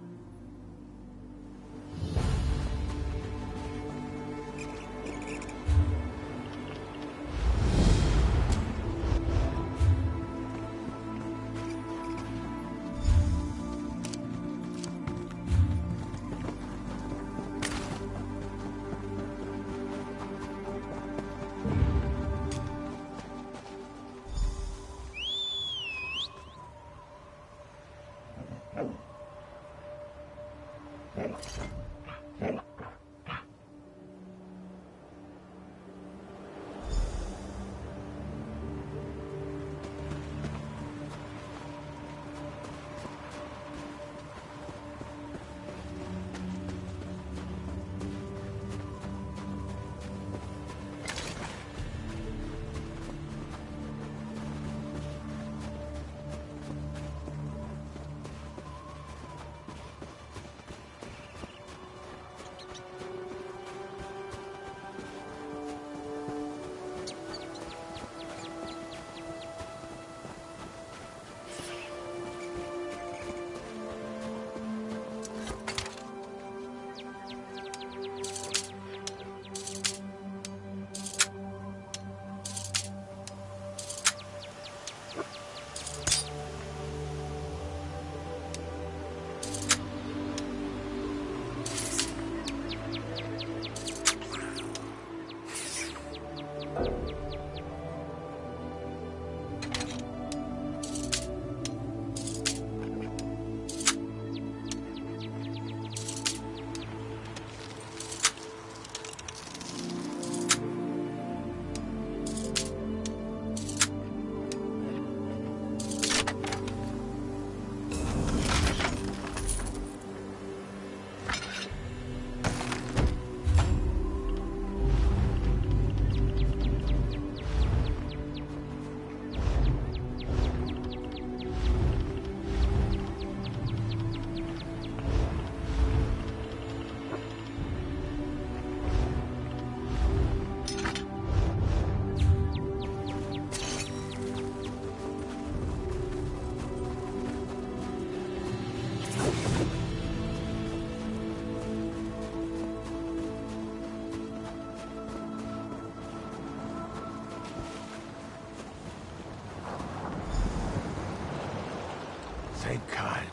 Speaker 8: Thank God.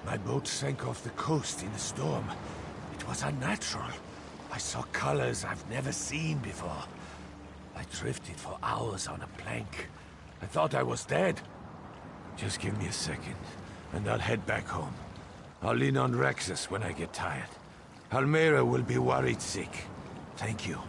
Speaker 8: My boat sank off the coast in a storm. It was unnatural. I saw colors I've never seen before. I drifted for hours on a plank. I thought I was dead. Just give me a second, and I'll head back home. I'll lean on Rexus when I get tired. Almera will be worried sick. Thank you.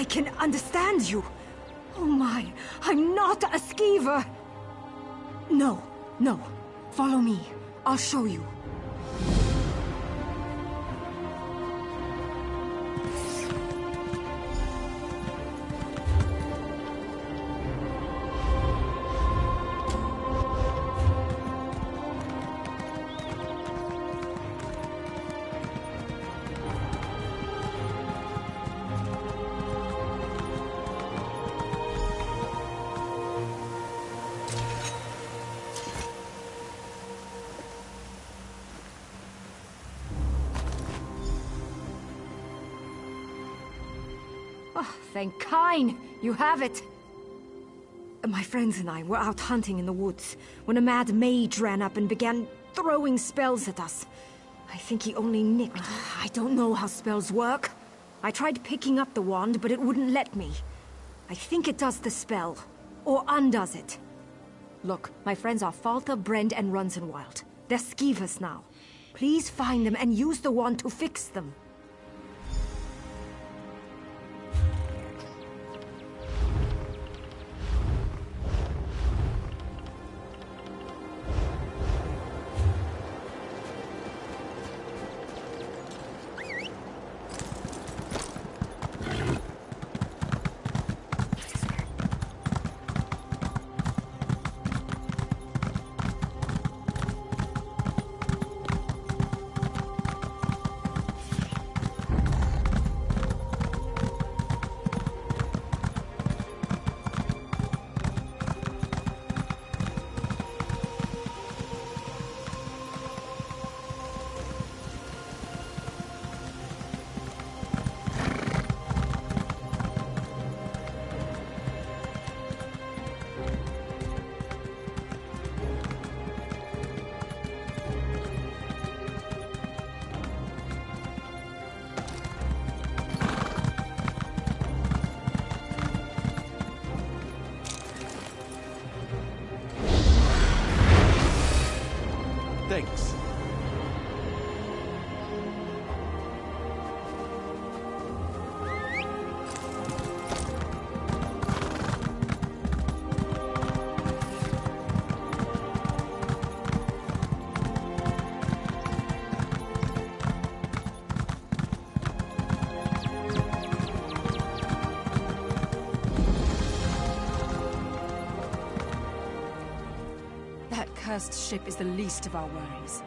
Speaker 15: I can understand you. Oh my, I'm not a skeever. No, no. Follow me. I'll show you. Oh, thank Kyne! You have it! My friends and I were out hunting in the woods when a mad mage ran up and began throwing spells at us. I think he only nicked. I don't know how spells work. I tried picking up the wand, but it wouldn't let me. I think it does the spell, or undoes it. Look, my friends are Falta, Brend, and Runzenwild. They're skeevers now. Please find them and use the wand to fix them.
Speaker 8: Thanks.
Speaker 2: Cursed ship is the least of our worries.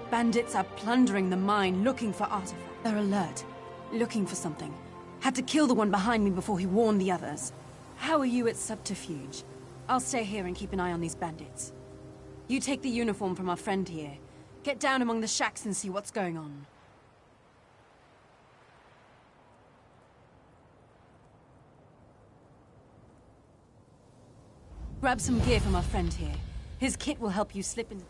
Speaker 2: Bandits are plundering the mine, looking for artifacts. They're alert, looking for something. Had to kill the one behind me before he warned the others. How are you at Subterfuge? I'll stay here and keep an eye on these bandits. You take the uniform from our friend here. Get down among the shacks and see what's going on. Grab some gear from our friend here. His kit will help you slip in.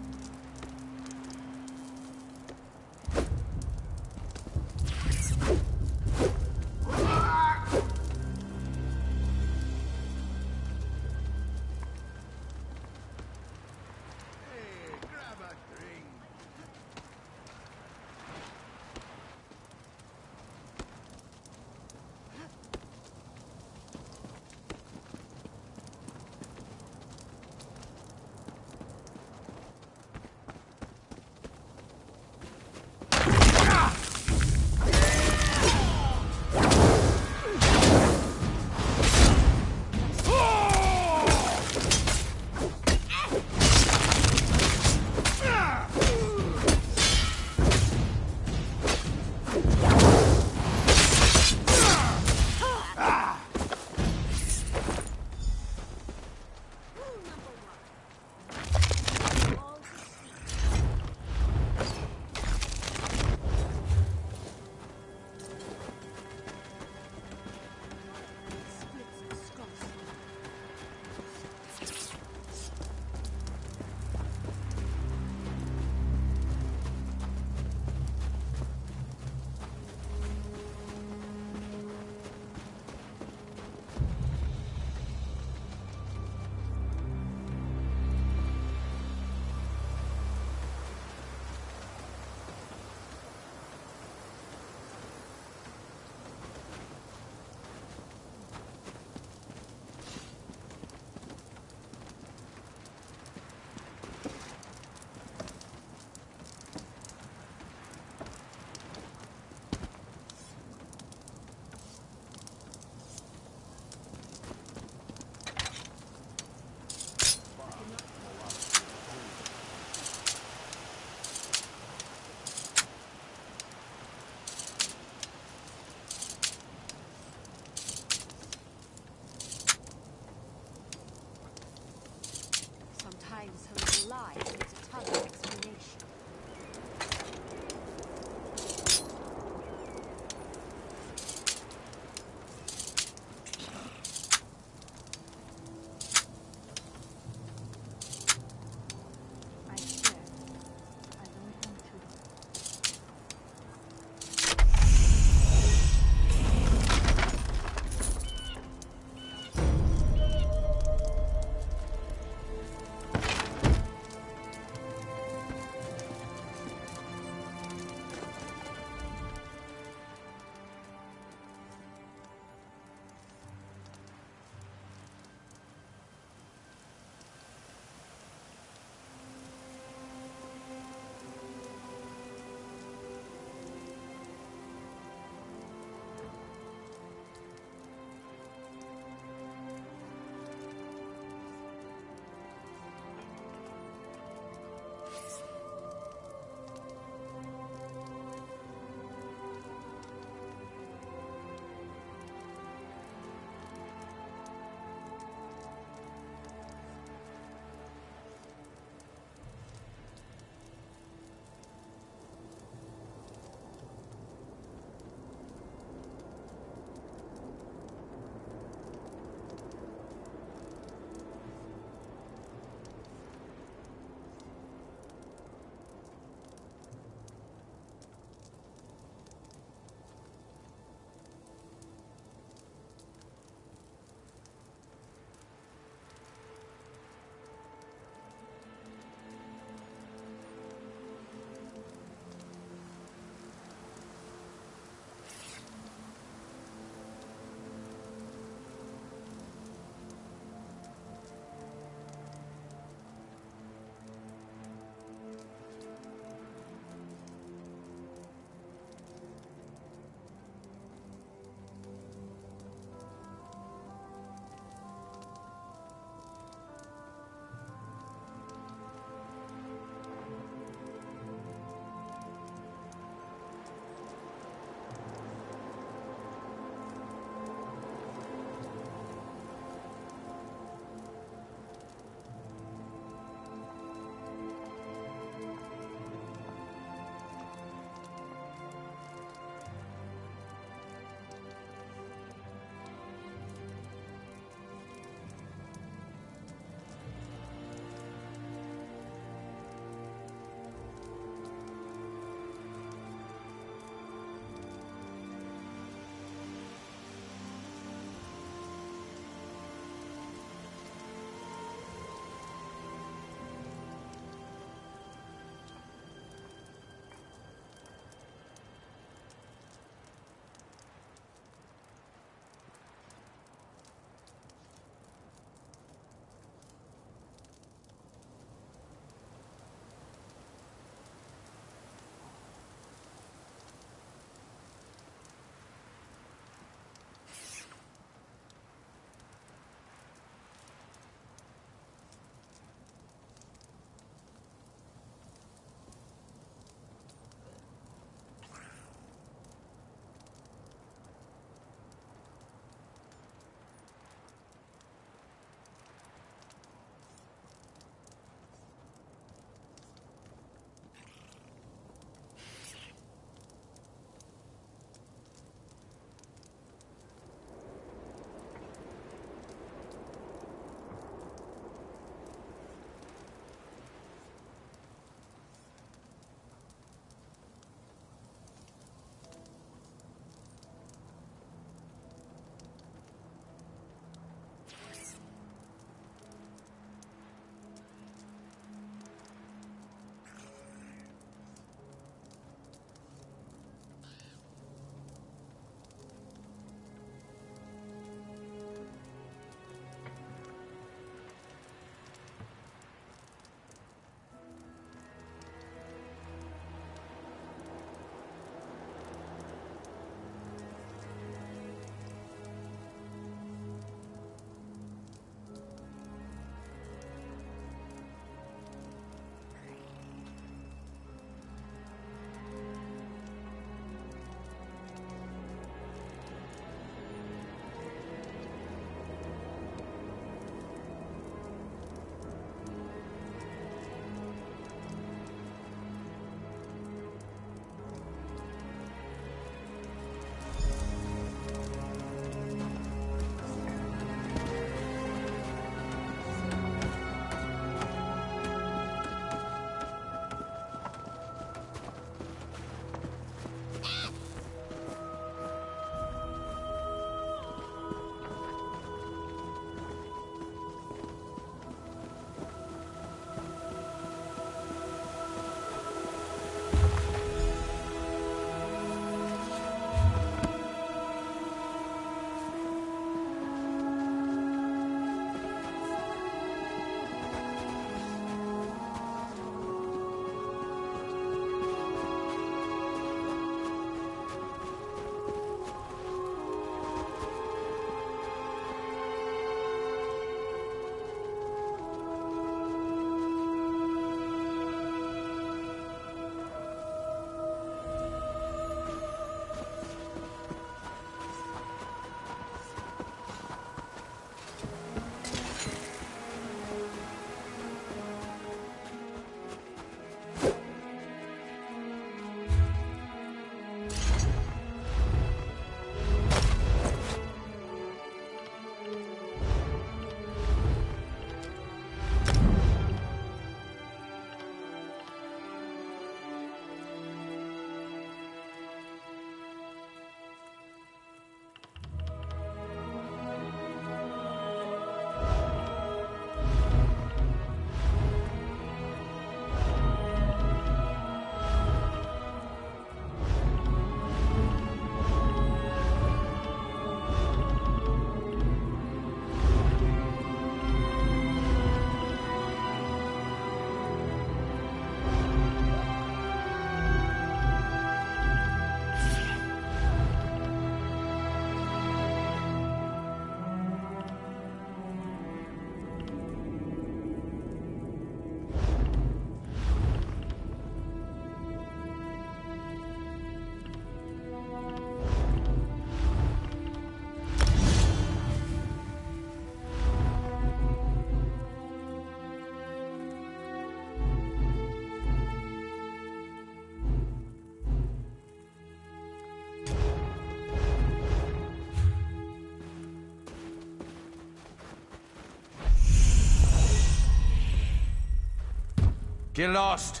Speaker 8: Get lost!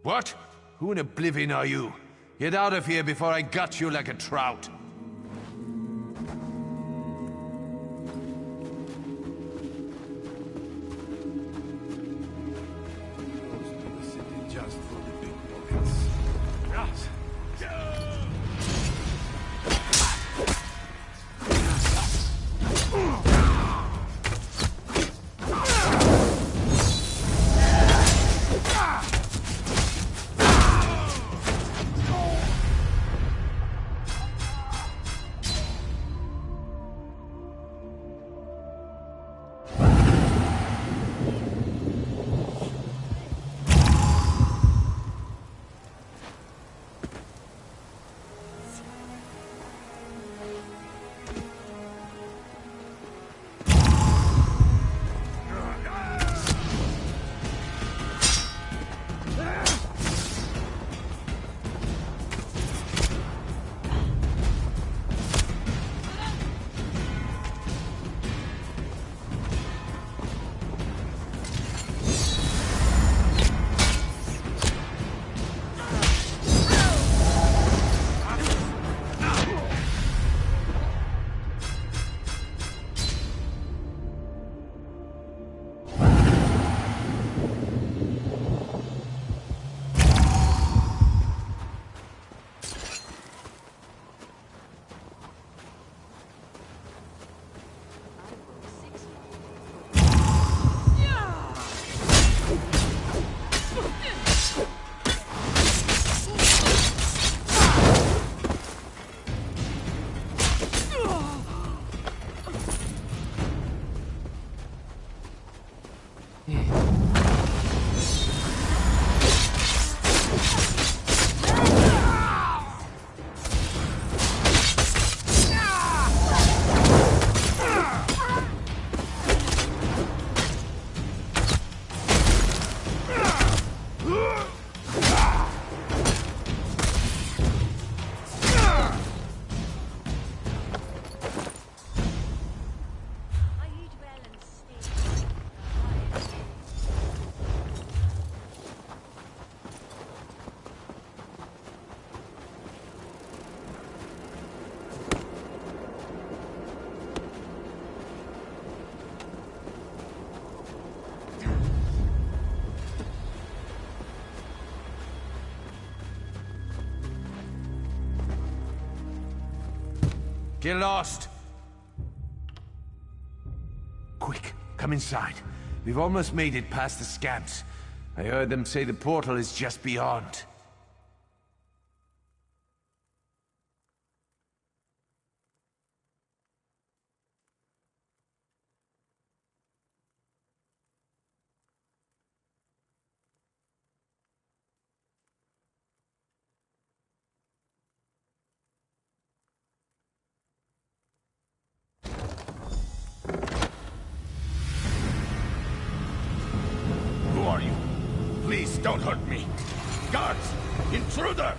Speaker 8: What? Who in oblivion are you? Get out of here before I gut you like a trout. Get lost! Quick, come inside. We've almost made it past the scamps. I heard them say the portal is just beyond.
Speaker 9: Please don't hurt me. Guards! Intruder!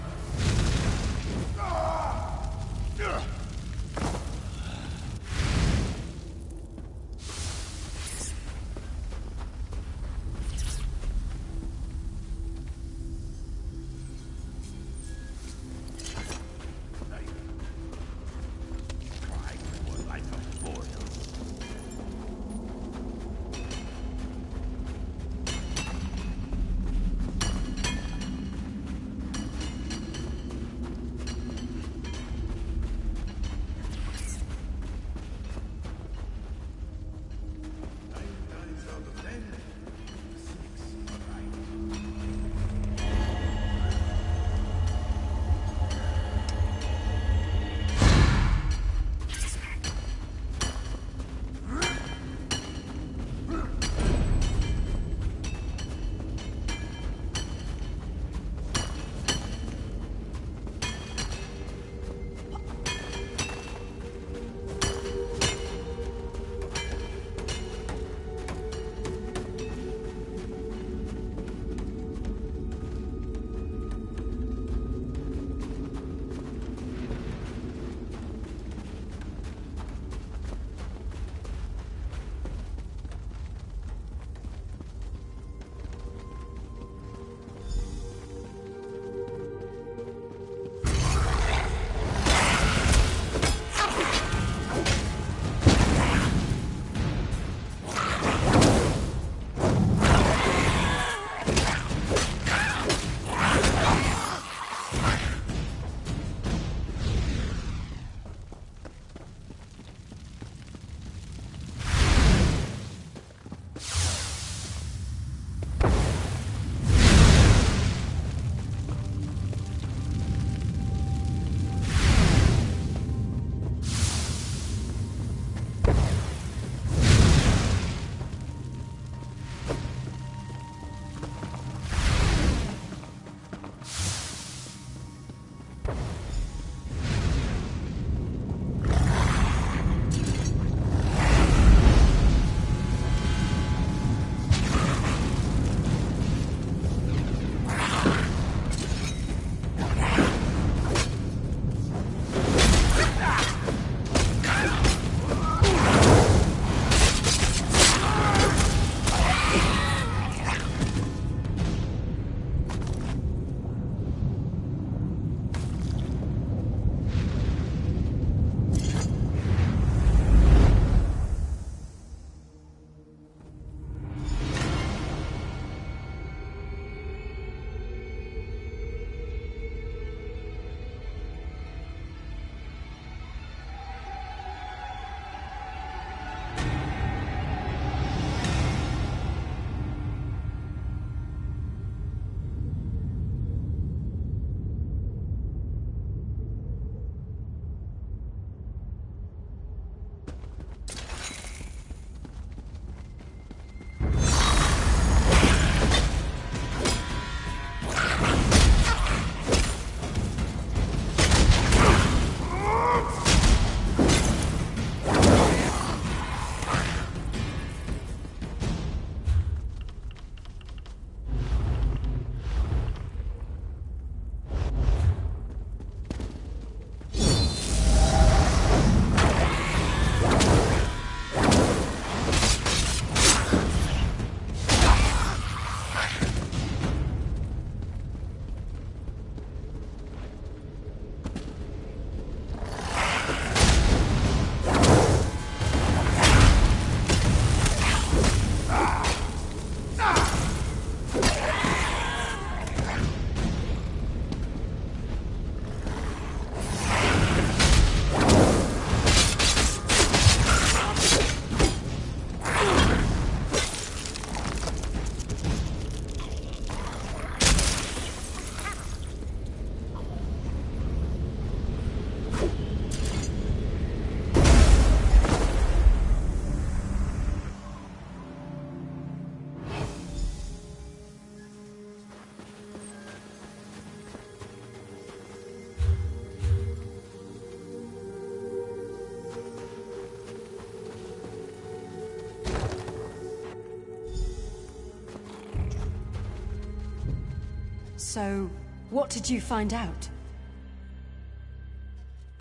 Speaker 2: So, what did you find out?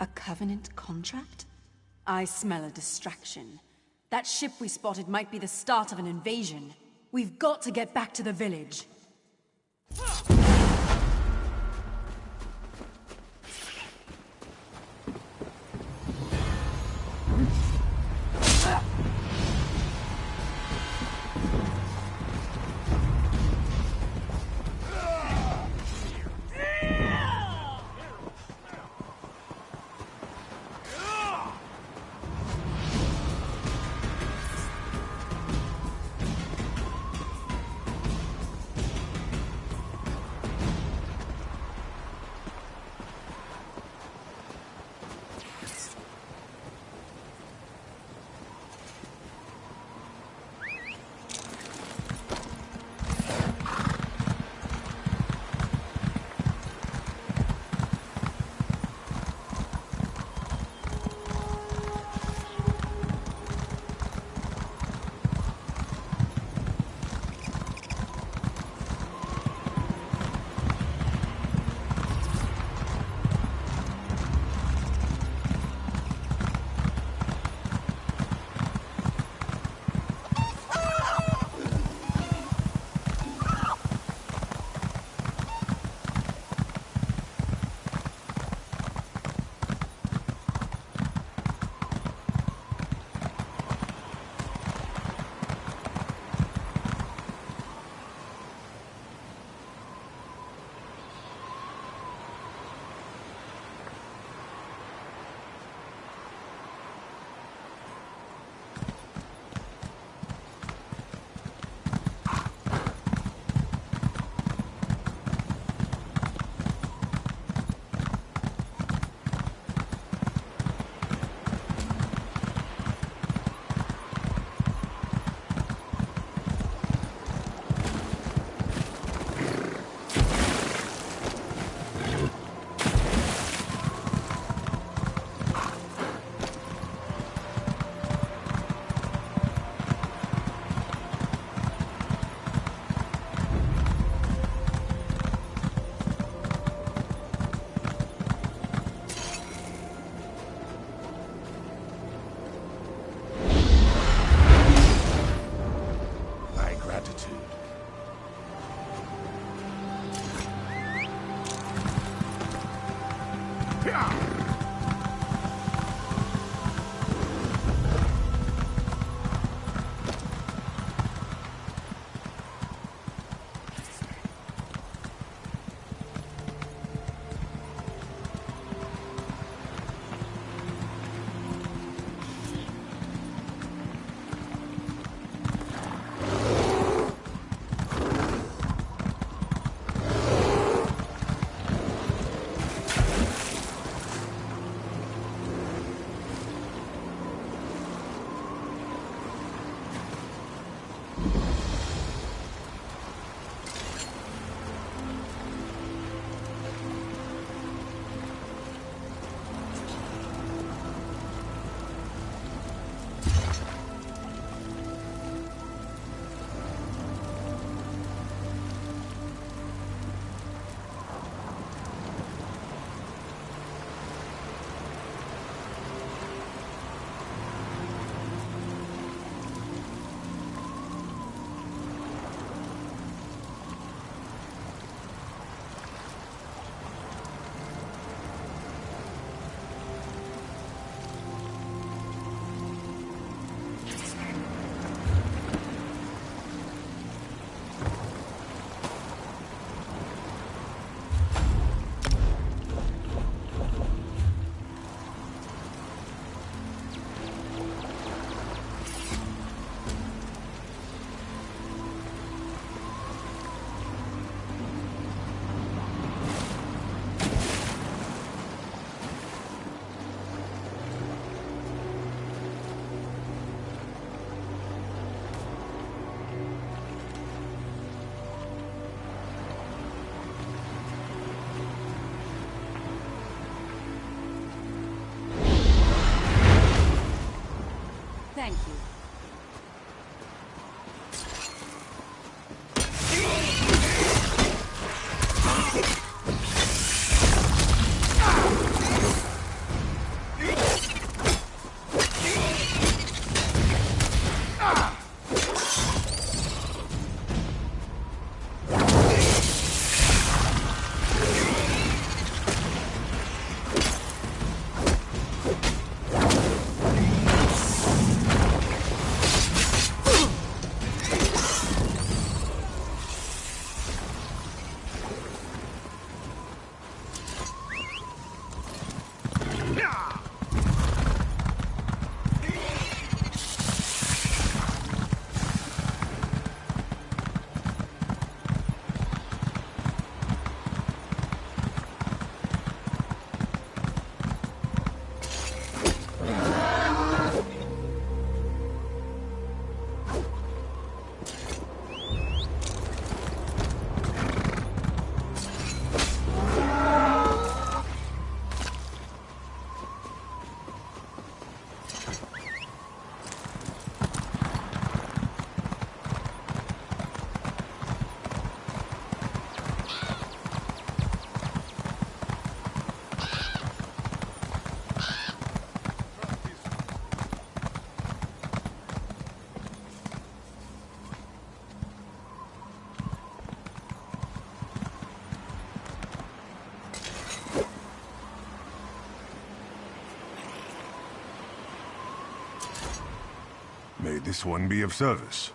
Speaker 2: A Covenant contract? I smell a distraction. That ship we spotted might be the start of an invasion. We've got to get back to the village. Thank you.
Speaker 5: this one be of service?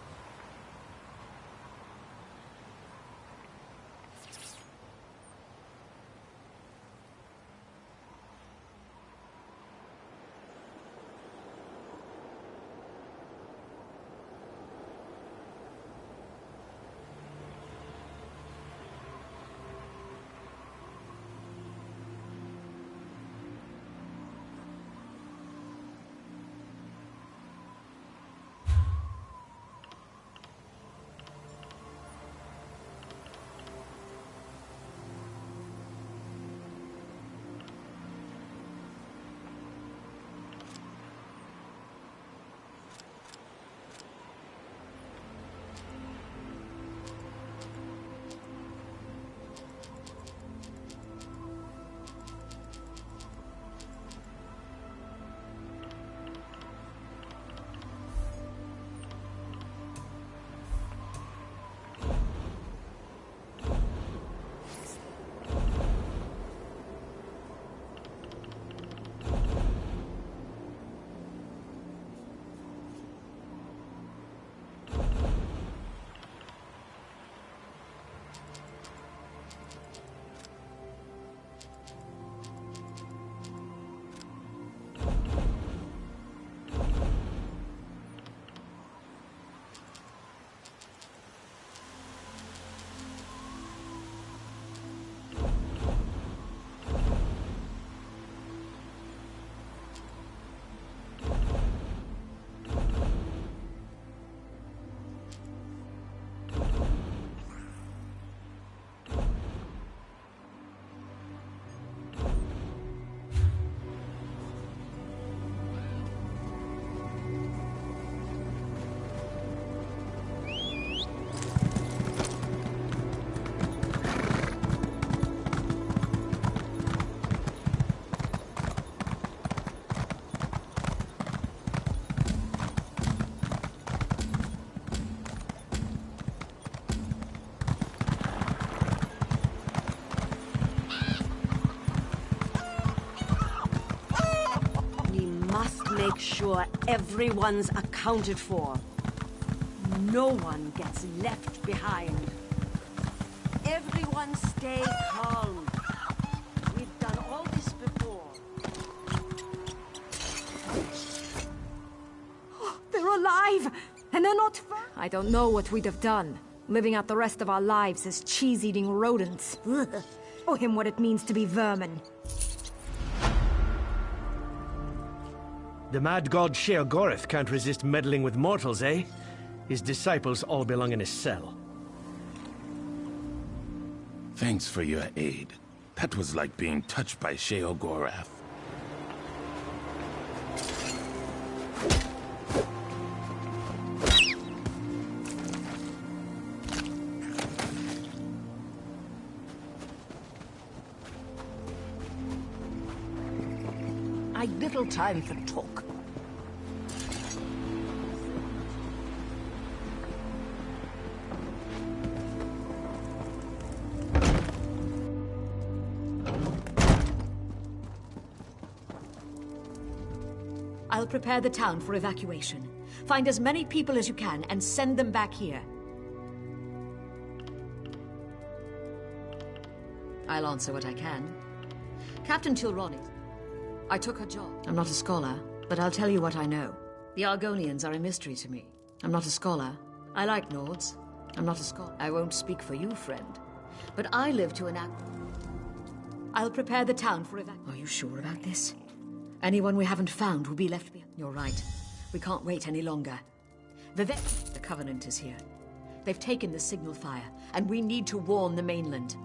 Speaker 7: Make sure everyone's accounted for. No one gets left behind. Everyone stay calm. We've done all this before.
Speaker 15: Oh, they're alive! And they're not far. I don't know what we'd have done, living out the rest of our lives as cheese-eating rodents. Show him what it means to be vermin.
Speaker 16: The mad god Sheogorath can't resist meddling with mortals, eh? His disciples all belong in his cell.
Speaker 8: Thanks for your aid. That was like being touched by Sheogorath.
Speaker 7: I'd little time for talk.
Speaker 6: I'll prepare the town for evacuation. Find as many people as you can and send them back here. I'll answer what I can. Captain Tilroni. I took her job. I'm not a scholar, but I'll tell you what I know. The Argonians are a mystery to me. I'm not a scholar. I like Nords. I'm not a scholar. I won't speak for you, friend. But I live to enact... I'll prepare the town for evacuation. Are you sure about this? Anyone we haven't found will be left behind. You're right. We can't wait any longer. The Covenant is here. They've taken the signal fire, and we need to warn the mainland.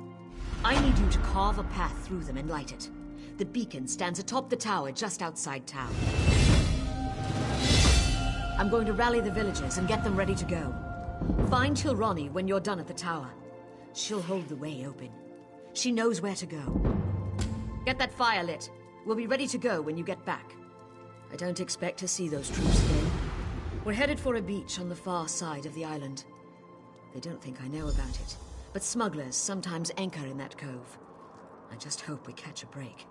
Speaker 6: I need you to carve a path through them and light it. The beacon stands atop the tower just outside town. I'm going to rally the villagers and get them ready to go. Find Tilroni when you're done at the tower. She'll hold the way open. She knows where to go. Get that fire lit. We'll be ready to go when you get back. I don't expect to see those troops again. We're headed for a beach on the far side of the island. They don't think I know about it, but smugglers sometimes anchor in that cove. I just hope we catch a break.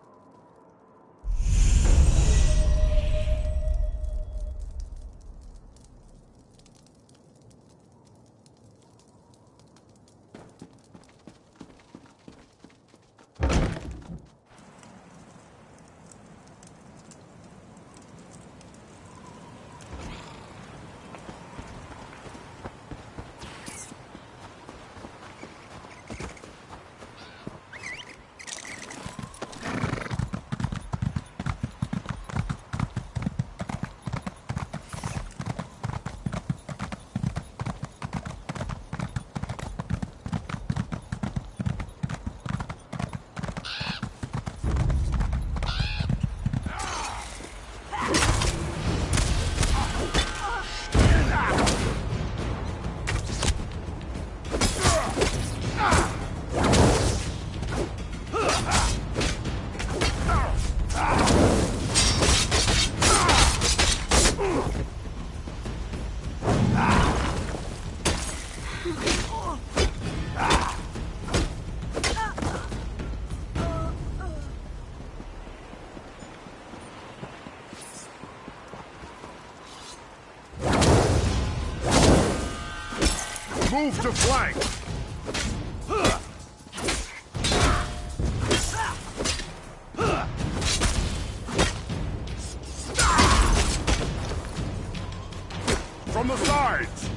Speaker 9: Move to flank! From the sides!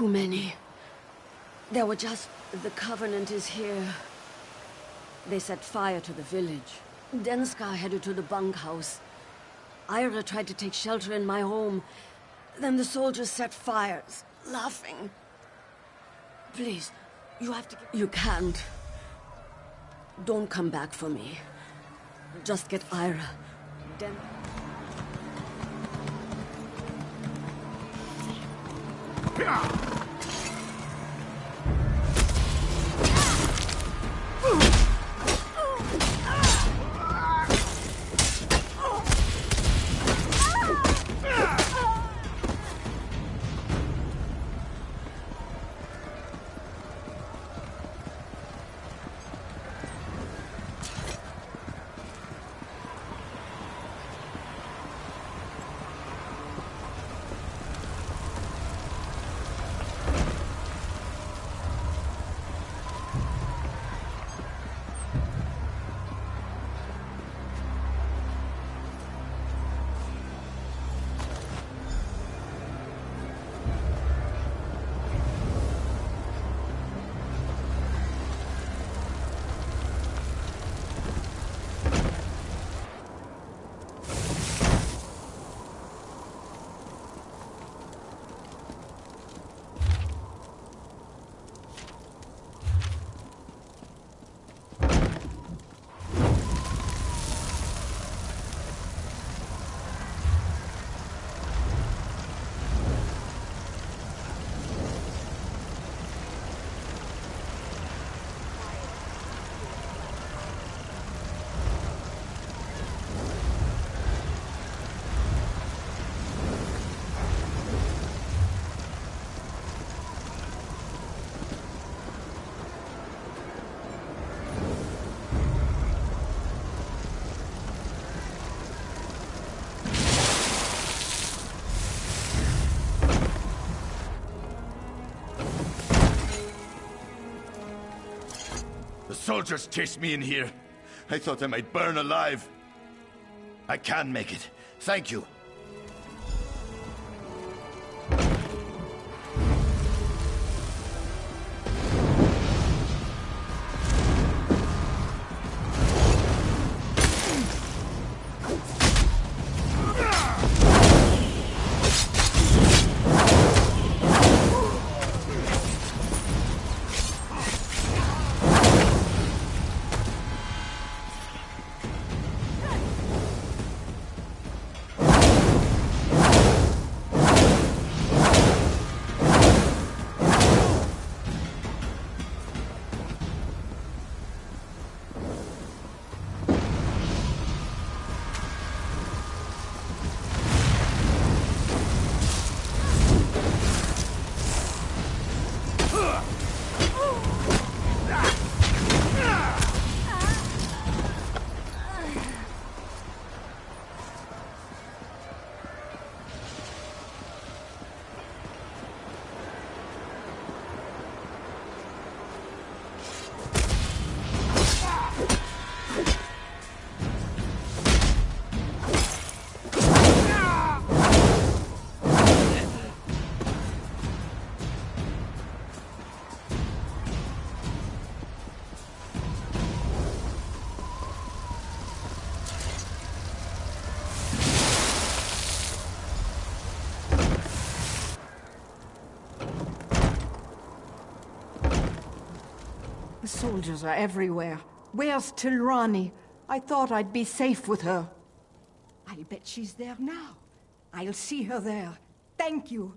Speaker 7: too many. There were just... The Covenant is here. They set fire to the village. Denskar headed to the bunkhouse. Ira tried to take shelter in my home. Then the soldiers set fires, laughing. Please, you have to... You can't. Don't come back for me. Just get Ira.
Speaker 17: Soldiers chased me in here. I thought I might burn alive. I can make it. Thank you.
Speaker 18: The soldiers are everywhere. Where's Tilrani? I thought I'd be safe with her. I'll bet she's there now. I'll see her there. Thank you.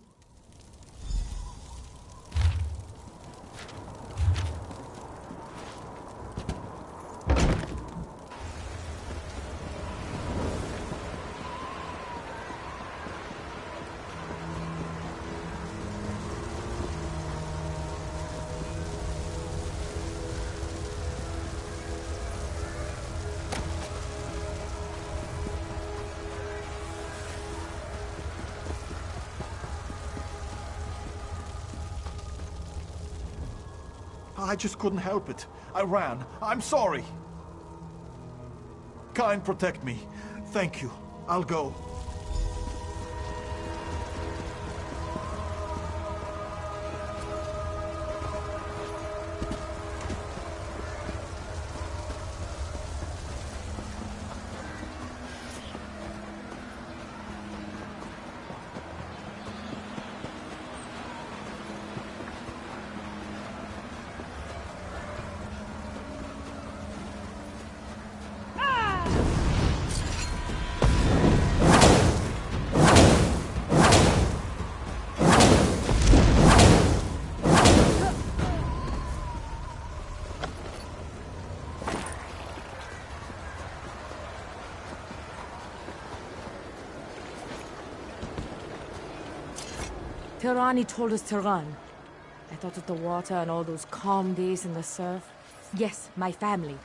Speaker 19: I just couldn't help it. I ran. I'm sorry. Kyne, protect me. Thank you. I'll go.
Speaker 15: Tirani told us to run. I thought of the water and all those calm days in the surf. Yes, my family.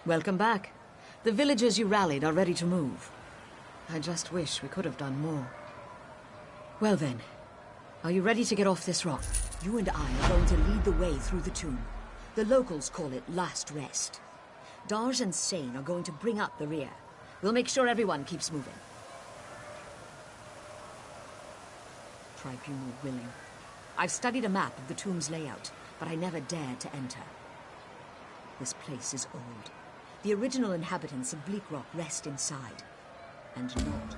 Speaker 6: Welcome back. The villagers you rallied are ready to move. I just wish we could have done more. Well then, are you ready to get off this rock? You and I are going to lead the way through the tomb. The locals call it Last Rest. Dars and Sane are going to bring up the rear. We'll make sure everyone keeps moving. Tribunal willing. I've studied a map of the tomb's layout, but I never dared to enter. This place is old. The original inhabitants of Bleak Rock rest inside, and not.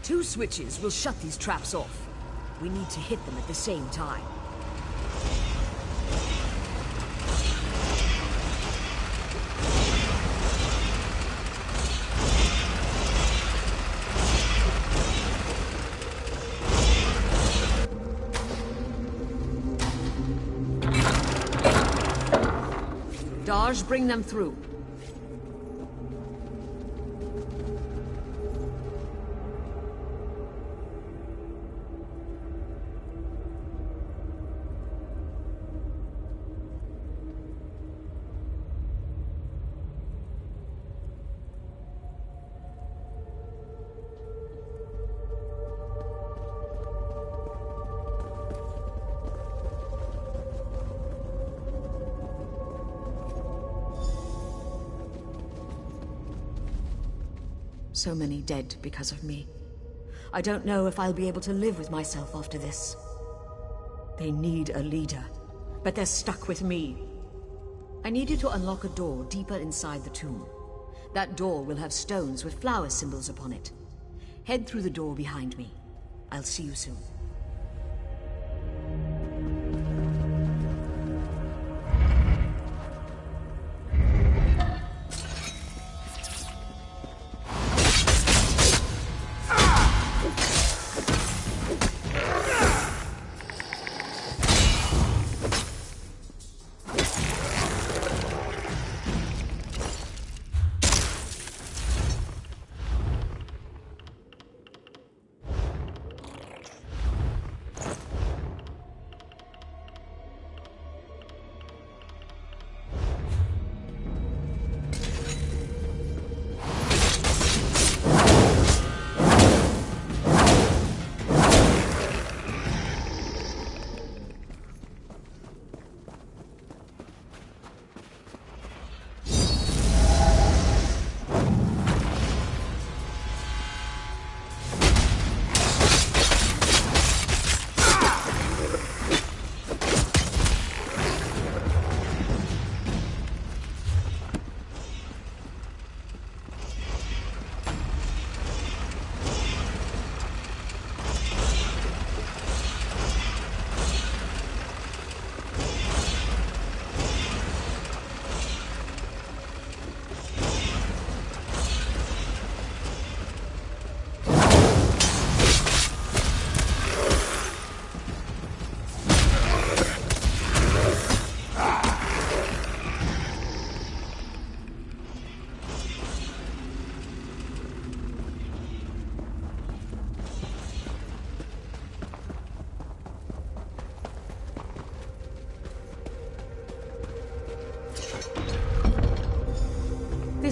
Speaker 6: Two switches will shut these traps off. We need to hit them at the same time. Dars, bring them through. So many dead because of me. I don't know if I'll be able to live with myself after this. They need a leader, but they're stuck with me. I need you to unlock a door deeper inside the tomb. That door will have stones with flower symbols upon it. Head through the door behind me. I'll see you soon.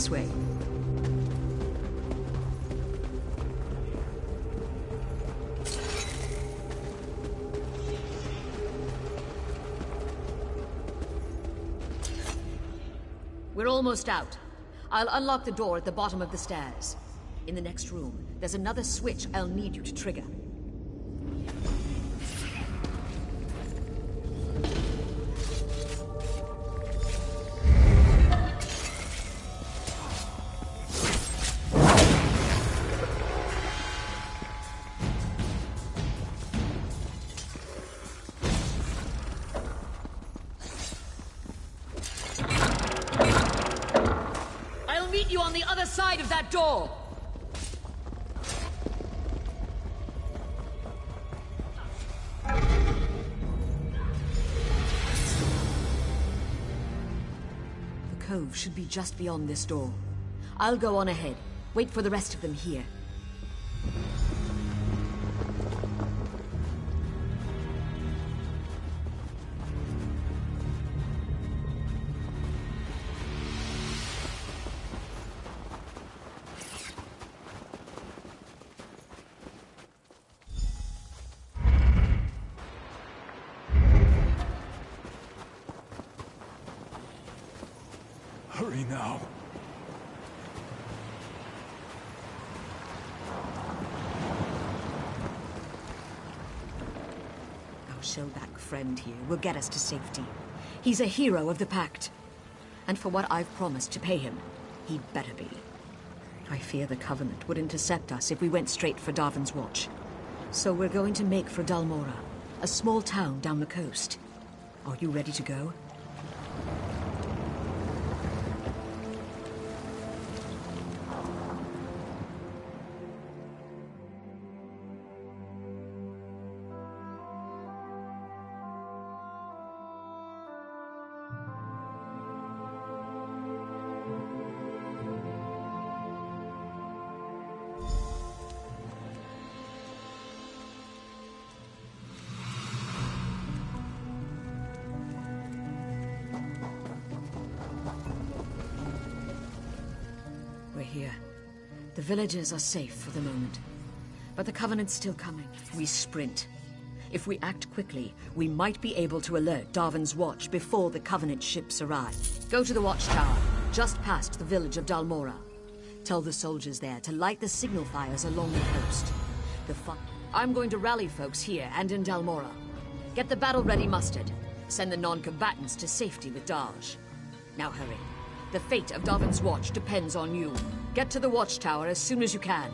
Speaker 6: This way. We're almost out. I'll unlock the door at the bottom of the stairs. In the next room, there's another switch I'll need you to trigger. Meet you on the other side of that door! The cove should be just beyond this door. I'll go on ahead. Wait for the rest of them here.
Speaker 19: Hurry now.
Speaker 6: Our shellback friend here will get us to safety. He's a hero of the Pact. And for what I've promised to pay him, he'd better be. I fear the Covenant would intercept us if we went straight for Darvin's Watch. So we're going to make for Dalmora, a small town down the coast. Are you ready to go? We're here. The villagers are safe for the moment. But the Covenant's still coming. We sprint. If we act quickly, we might be able to alert Darvin's Watch before the Covenant ships arrive. Go to the watchtower, just past the village of Dalmora. Tell the soldiers there to light the signal fires along the coast. I'm going to rally folks here and in Dalmora. Get the battle-ready mustered. Send the non-combatants to safety with Daj. Now hurry. The fate of Darvin's Watch depends on you. Get to the watchtower as soon as you can.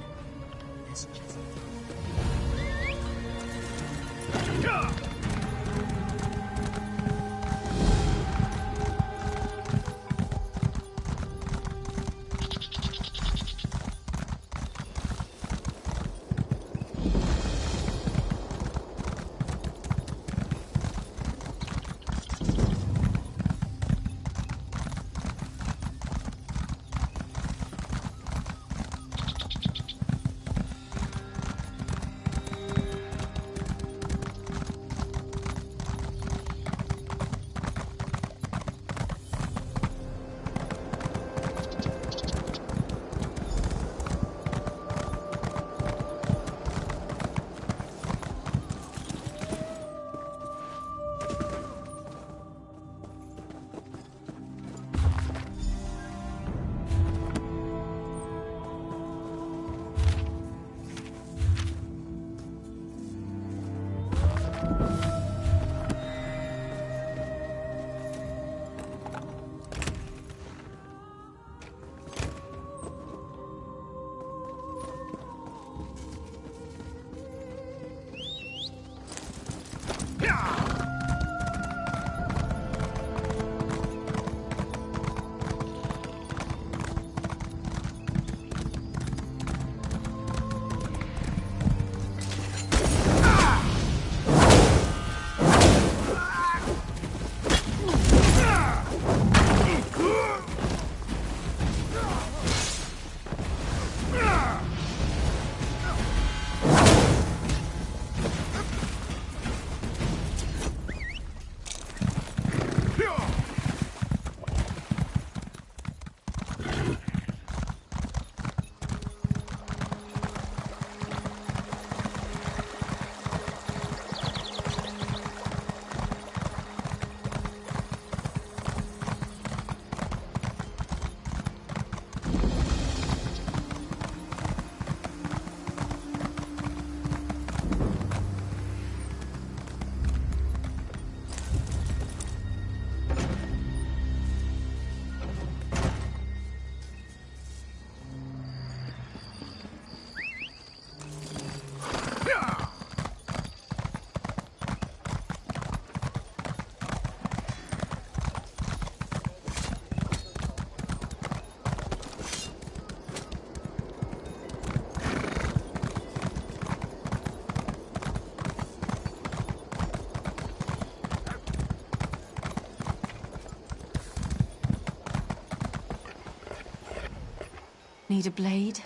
Speaker 20: Need a blade?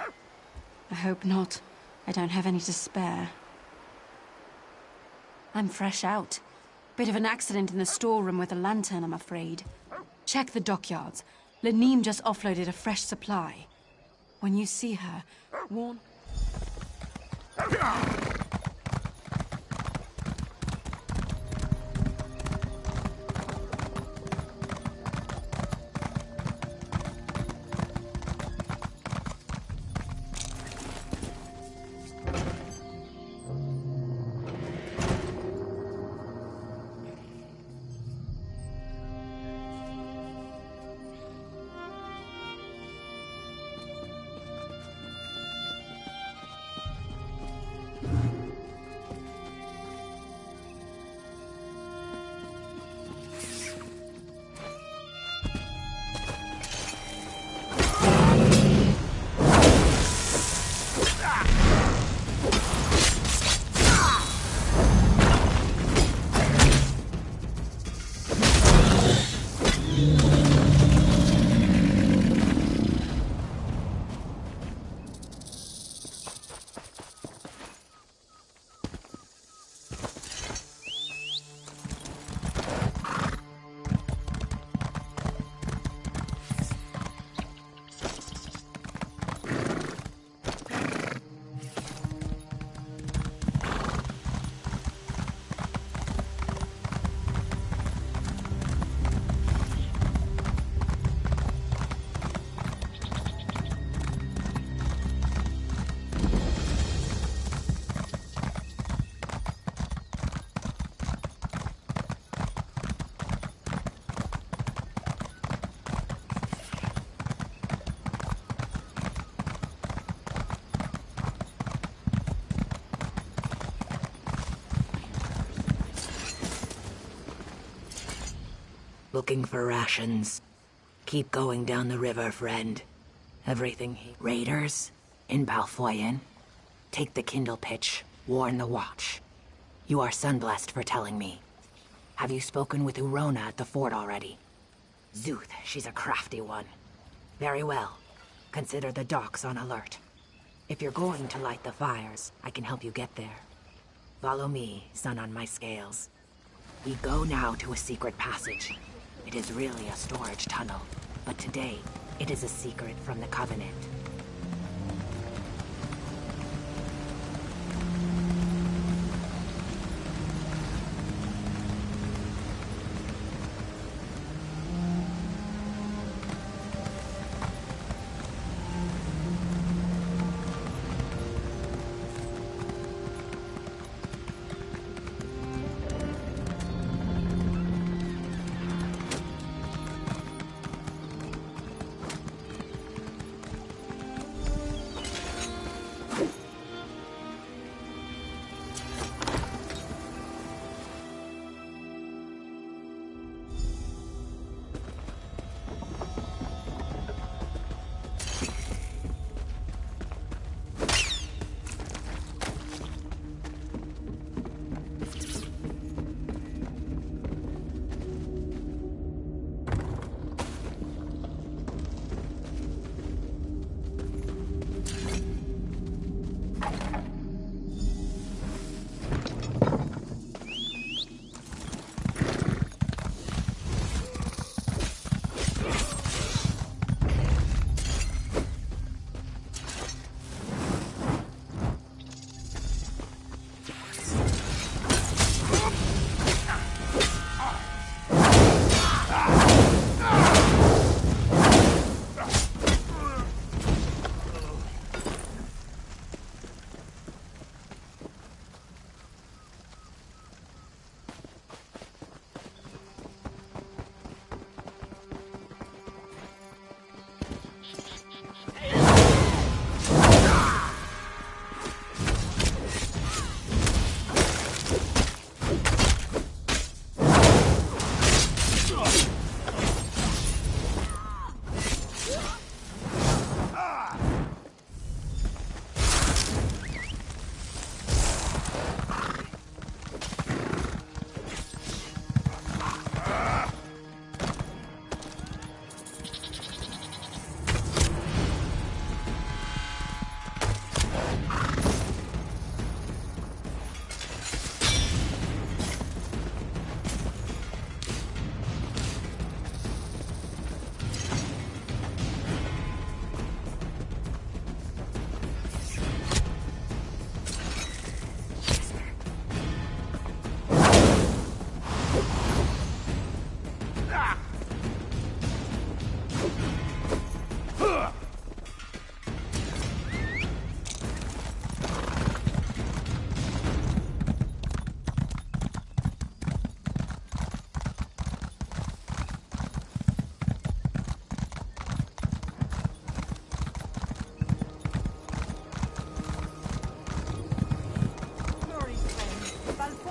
Speaker 20: I hope not. I don't have any to spare. I'm fresh out. Bit of an accident in the storeroom with a lantern, I'm afraid. Check the dockyards. Laneem just offloaded a fresh supply. When you see her, warn...
Speaker 21: Looking for rations. Keep going down the river, friend. Everything Raiders in Balfoyen. Take the Kindle pitch. Warn the Watch. You are sunblessed for telling me. Have you spoken with Urona at the fort already? Zuth, she's a crafty one. Very well. Consider the docks on alert. If you're going to light the fires, I can help you get there. Follow me, sun on my scales. We go now to a secret passage. It is really a storage tunnel, but today, it is a secret from the Covenant.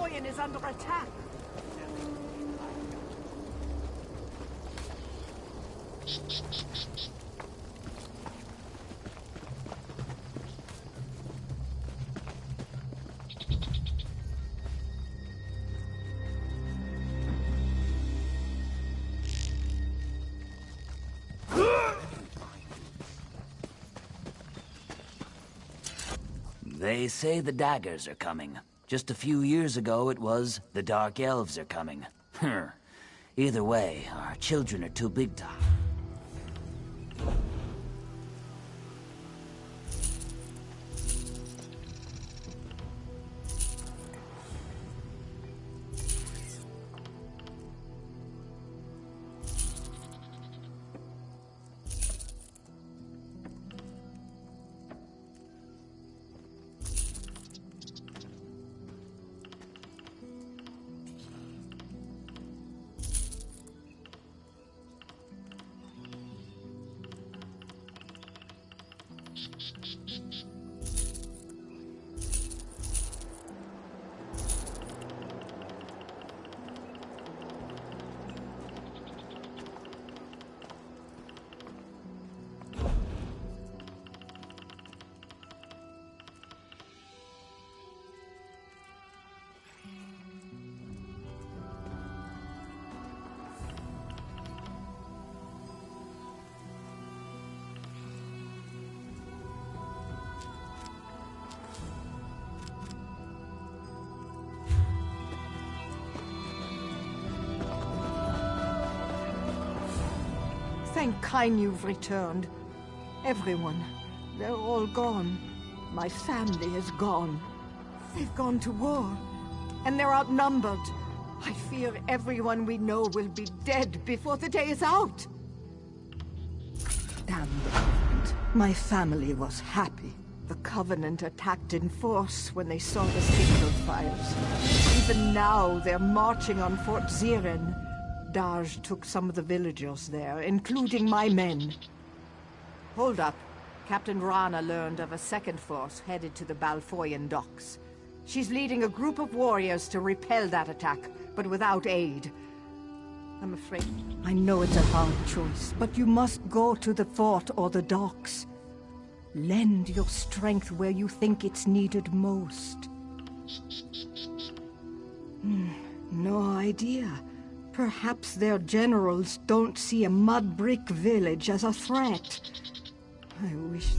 Speaker 18: Balfoyen is under attack.
Speaker 3: They say the daggers are coming. Just a few years ago it was the Dark Elves are coming. Either way, our children are too big to...
Speaker 18: Thank Kyne you've returned. Everyone. They're all gone. My family is gone. They've gone to war. And they're outnumbered. I fear everyone we know will be dead before the day is out. Damn the Covenant. My family was happy. The Covenant attacked in force when they saw the signal fires. Even now, they're marching on Fort Ziren. Daj took some of the villagers there, including my men. Hold up. Captain Rana learned of a second force headed to the Balfoyen docks. She's leading a group of warriors to repel that attack, but without aid. I'm afraid... I know it's a hard choice, but you must go to the fort or the docks. Lend your strength where you think it's needed most. No idea. Perhaps their generals don't see a mud brick village as a threat. I wish...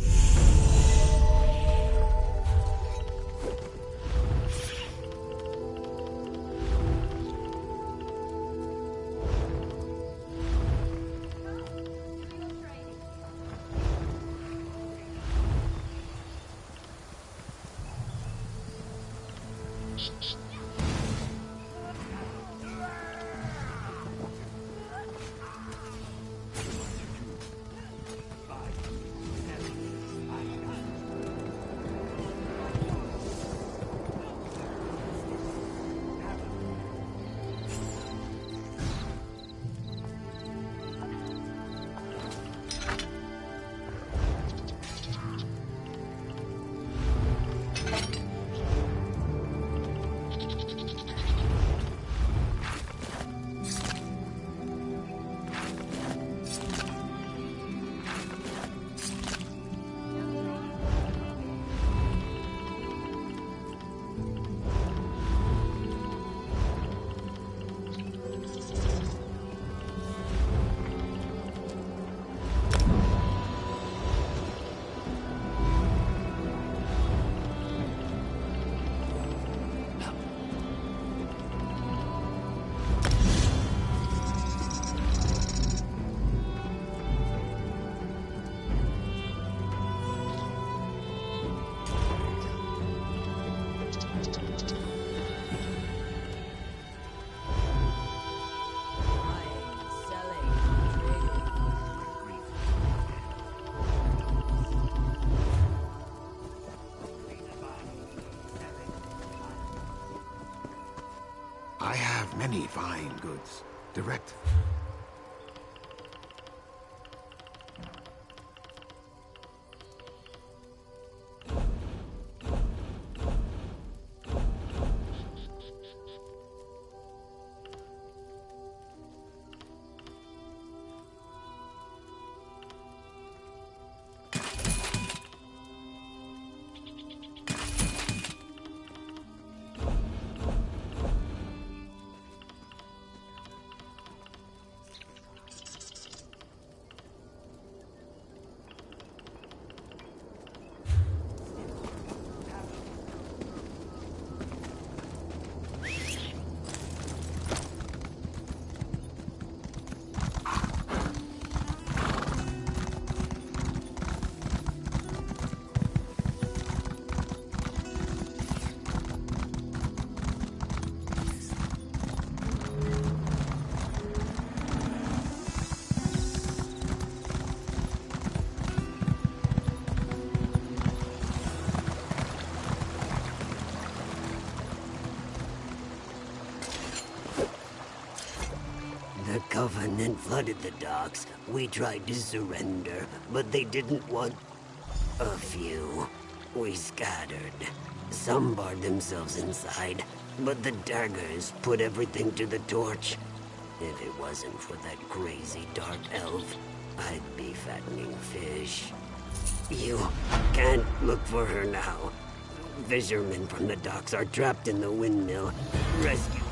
Speaker 1: I have many fine goods. Direct.
Speaker 12: Covenant flooded the docks. We tried to surrender, but they didn't want... a few. We scattered. Some barred themselves inside, but the daggers put everything to the torch. If it wasn't for that crazy dark elf, I'd be fattening fish. You can't look for her now. Fishermen from the docks are trapped in the windmill. Rescue.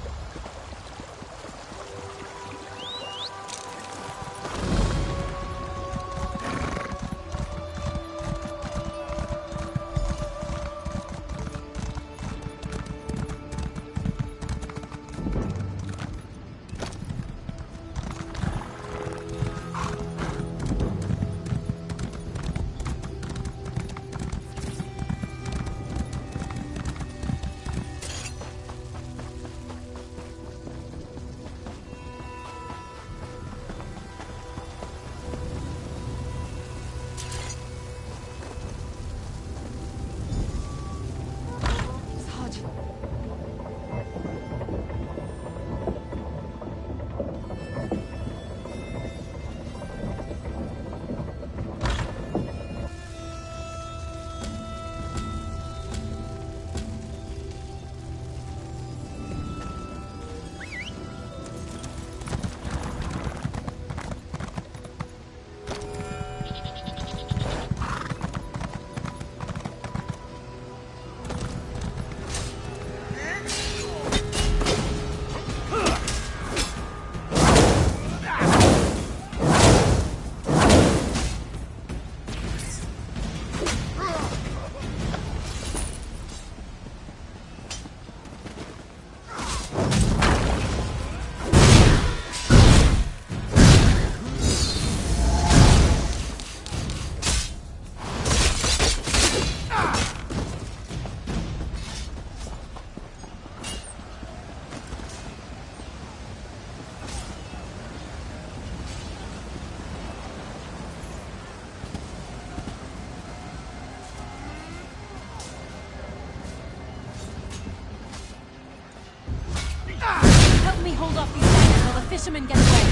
Speaker 20: Hold off these daggers while the fishermen get away.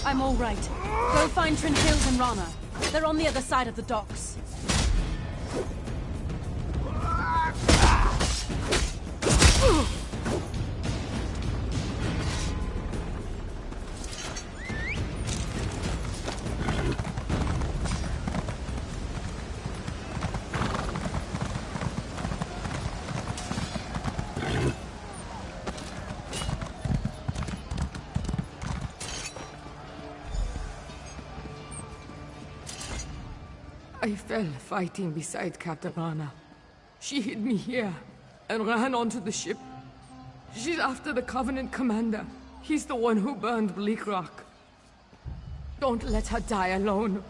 Speaker 20: I'm all right. Go find Trinhild and Rana. They're on the other side of the docks.
Speaker 18: I fell fighting beside Katarana. She hid me here and ran onto the ship. She's after the Covenant commander. He's the one who burned Bleak Rock. Don't let her die alone.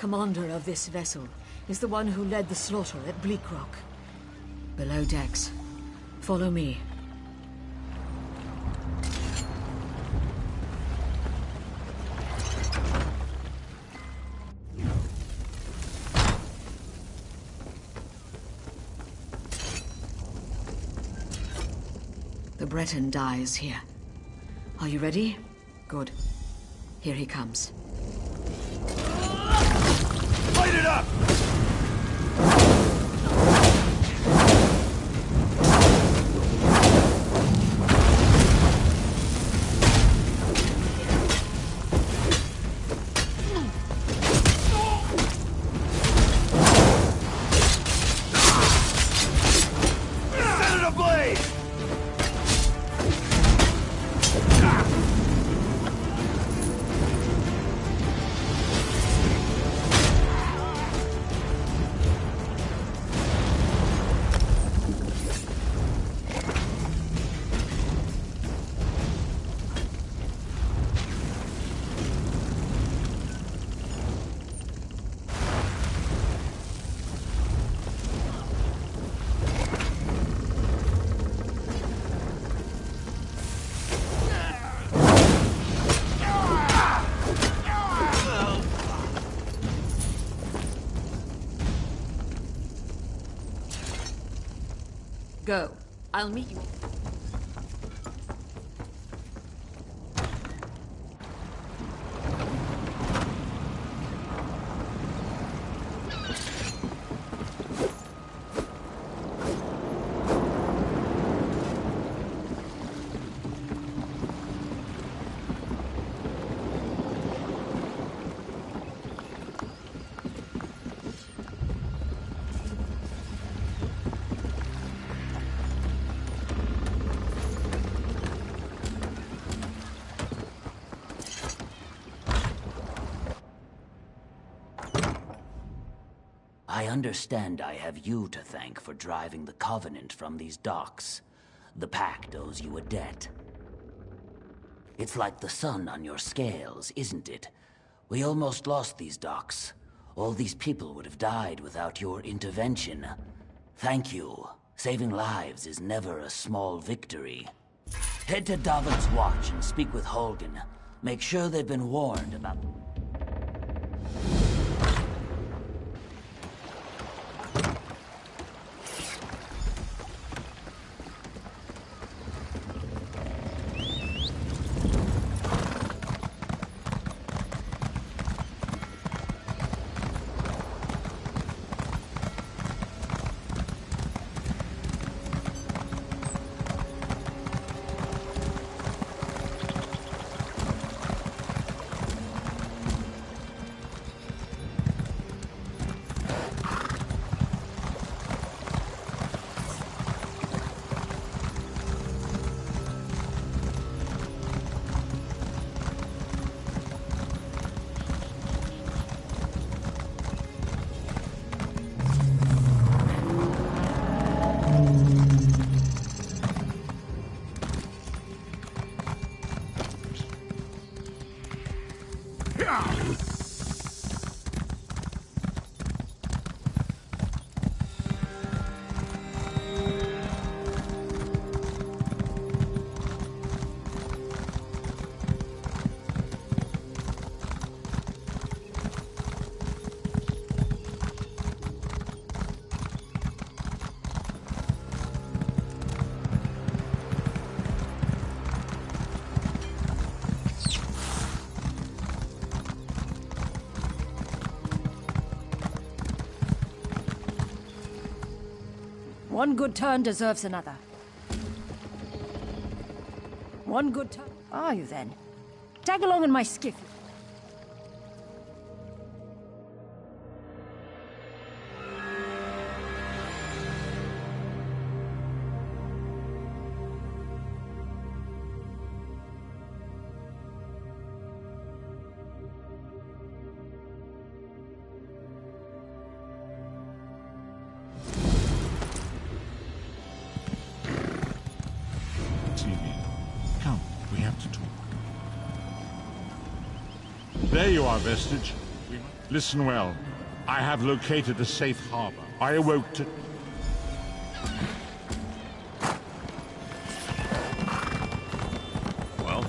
Speaker 6: commander of this vessel is the one who led the slaughter at Bleak Rock. Below decks. Follow me. The Breton dies here. Are you ready? Good. Here he comes.
Speaker 17: Light it up! Set it ablaze!
Speaker 6: Go. I'll meet you.
Speaker 3: I understand I have you to thank for driving the Covenant from these docks. The Pact owes you a debt. It's like the sun on your scales, isn't it? We almost lost these docks. All these people would have died without your intervention. Thank you. Saving lives is never a small victory. Head to Davin's Watch and speak with Holgen. Make sure they've been warned about...
Speaker 15: One good turn deserves another. One good turn... Are you then? Tag along in my skiff.
Speaker 5: There you are, Vestige. Listen well. I have located a safe harbor. I awoke to...
Speaker 8: Well?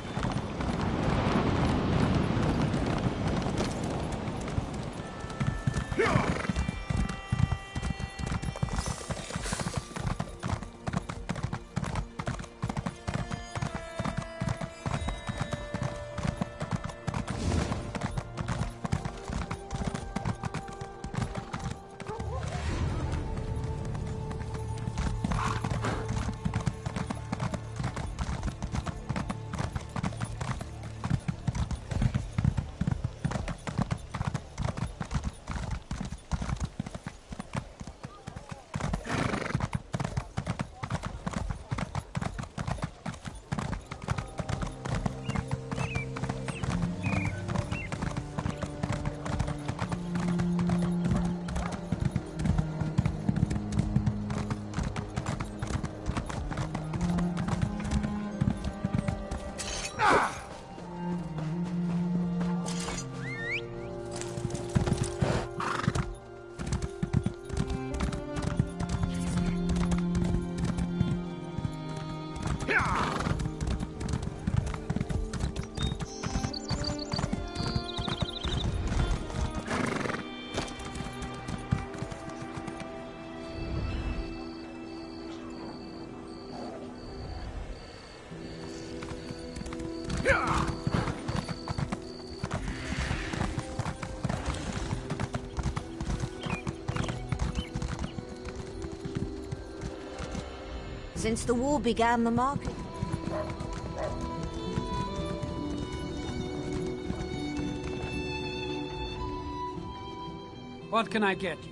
Speaker 4: Since the war began, the market...
Speaker 22: What can I get you?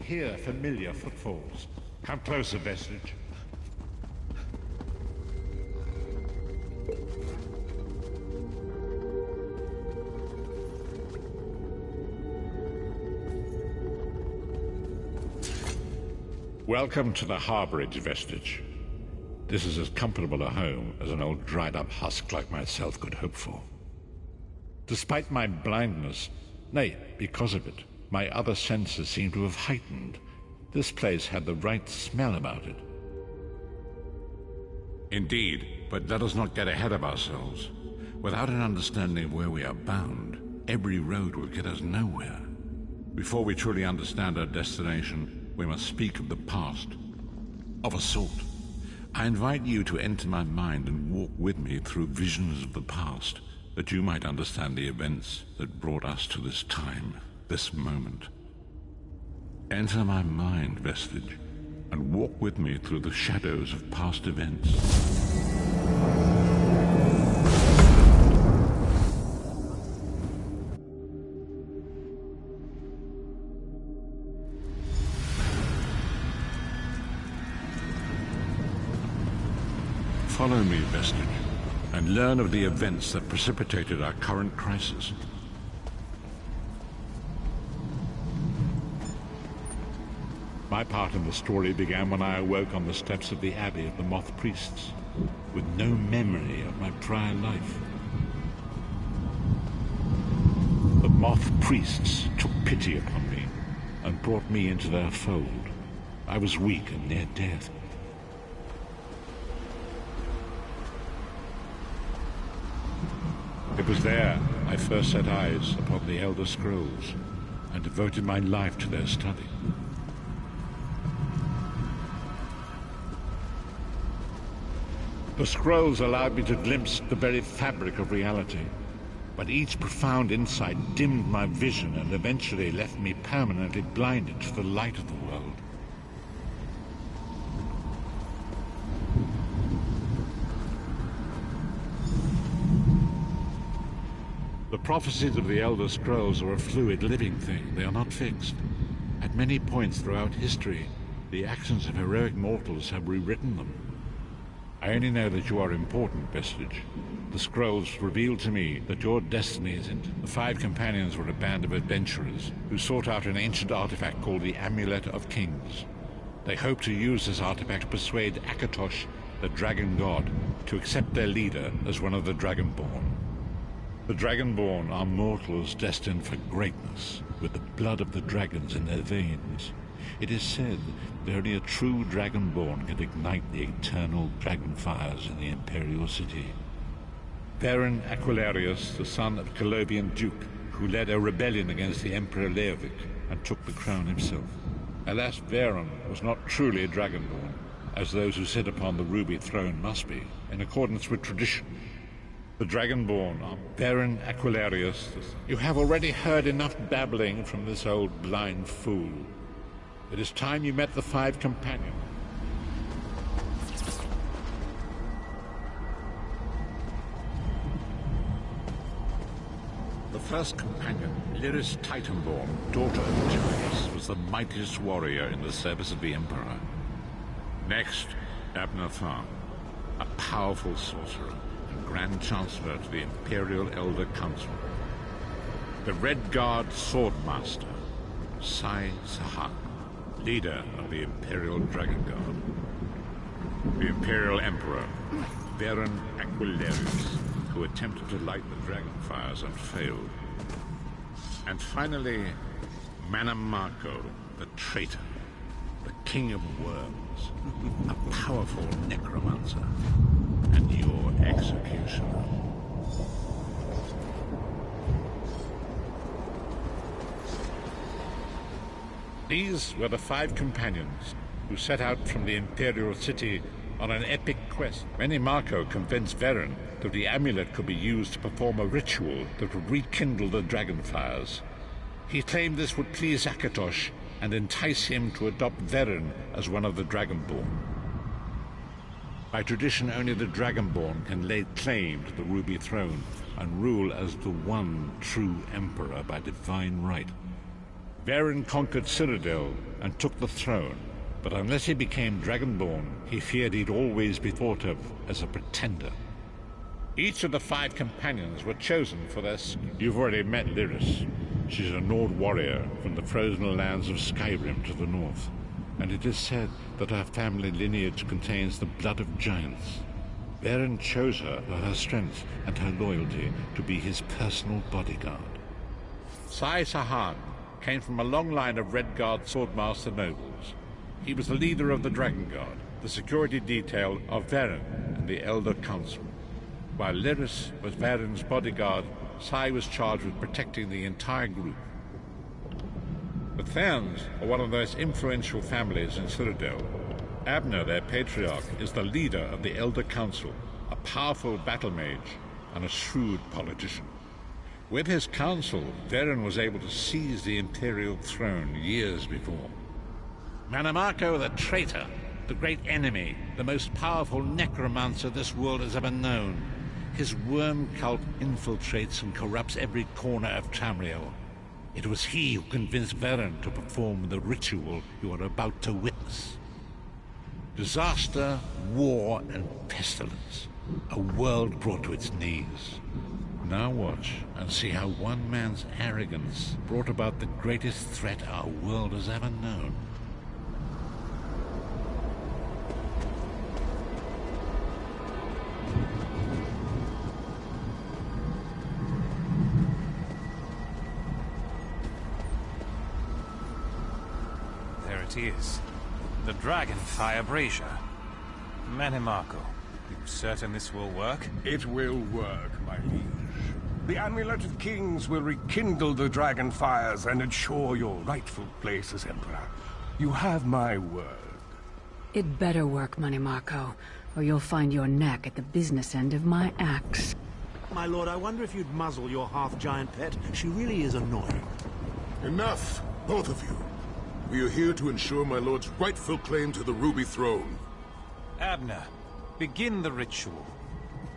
Speaker 5: Hear familiar footfalls. Come closer, Vestige. Welcome to the Harborage, Vestige. This is as comfortable a home as an old dried-up husk like myself could hope for. Despite my blindness, nay, because of it, my other senses seem to have heightened. This place had the right smell about it. Indeed, but let us not get ahead of ourselves. Without an understanding of where we are bound, every road will get us nowhere. Before we truly understand our destination, we must speak of the past. Of a sort. I invite you to enter my mind and walk with me through visions of the past, that you might understand the events that brought us to this time, this moment. Enter my mind, Vestige, and walk with me through the shadows of past events. Follow me, Vestige, and learn of the events that precipitated our current crisis. My part in the story began when I awoke on the steps of the Abbey of the Moth Priests, with no memory of my prior life. The Moth Priests took pity upon me and brought me into their fold. I was weak and near death. It was there I first set eyes upon the Elder Scrolls and devoted my life to their study. The scrolls allowed me to glimpse the very fabric of reality, but each profound insight dimmed my vision and eventually left me permanently blinded to the light of the world. The prophecies of the Elder Scrolls are a fluid, living thing. They are not fixed. At many points throughout history, the actions of heroic mortals have rewritten them. I only know that you are important, Vestige. The scrolls revealed to me that your destiny isn't. The Five Companions were a band of adventurers who sought out an ancient artifact called the Amulet of Kings. They hoped to use this artifact to persuade Akatosh, the Dragon God, to accept their leader as one of the Dragonborn. The Dragonborn are mortals destined for greatness, with the blood of the dragons in their veins. It is said that only a true Dragonborn can ignite the eternal dragon fires in the Imperial City. Varen Aquilarius, the son of Colovian Duke, who led a rebellion against the Emperor Leovic and took the crown himself. Alas, Varen was not truly a Dragonborn, as those who sit upon the ruby throne must be, in accordance with tradition. The Dragonborn are Varen Aquilarius. You have already heard enough babbling from this old blind fool. It is time you met the Five Companions. The first companion, Lyris Titanborn, daughter of Tyrius, was the mightiest warrior in the service of the Emperor. Next, Abner Tharn, a powerful sorcerer and Grand Chancellor to the Imperial Elder Council. The Red Guard Swordmaster, Sai Sahan, leader of the Imperial Dragon Guard. The Imperial Emperor, Varen Aquilarius, who attempted to light the dragon fires and failed. And finally, Manam Marco, the traitor, the King of Worms, a powerful necromancer, and your executioner. These were the Five Companions who set out from the Imperial City on an epic quest. Many Marco convinced Varen that the amulet could be used to perform a ritual that would rekindle the dragon fires. He claimed this would please Akatosh and entice him to adopt Varen as one of the Dragonborn. By tradition, only the Dragonborn can lay claim to the Ruby Throne and rule as the one true Emperor by divine right. Varen conquered Cyrodiil and took the throne, but unless he became Dragonborn, he feared he'd always be thought of as a pretender. Each of the Five Companions were chosen for this. You've already met Lyris. She's a Nord warrior from the frozen lands of Skyrim to the north, and it is said that her family lineage contains the blood of giants. Varen chose her for her strength and her loyalty to be his personal bodyguard. Sai Sahan came from a long line of Red Guard Swordmaster nobles. He was the leader of the Dragon Guard, the security detail of Varen and the Elder Council. While Lyris was Varen's bodyguard, Sai was charged with protecting the entire group. The Therns are one of the most influential families in Cyrodiil. Abner, their patriarch, is the leader of the Elder Council, a powerful battle mage and a shrewd politician. With his council, Veren was able to seize the Imperial throne years before. Mannimarco the traitor, the great enemy, the most powerful necromancer this world has ever known. His worm cult infiltrates and corrupts every corner of Tamriel. It was he who convinced Veren to perform the ritual you are about to witness. Disaster, war, and pestilence. A world brought to its knees. Now watch and see how one man's arrogance brought about the greatest threat our world has ever known.
Speaker 13: There it is. The Dragonfire Brazier. Mannimarco, you certain this will work?
Speaker 11: It will work, my liege. The Amulet of Kings will rekindle the dragon fires and ensure your rightful place as Emperor. You have my word.
Speaker 2: It better work, Mannimarco, or you'll find your neck at the business end of my axe.
Speaker 22: My lord, I wonder if you'd muzzle your half-giant pet. She really is annoying.
Speaker 23: Enough, both of you. We are here to ensure my lord's rightful claim to the Ruby Throne.
Speaker 13: Abner, begin the ritual.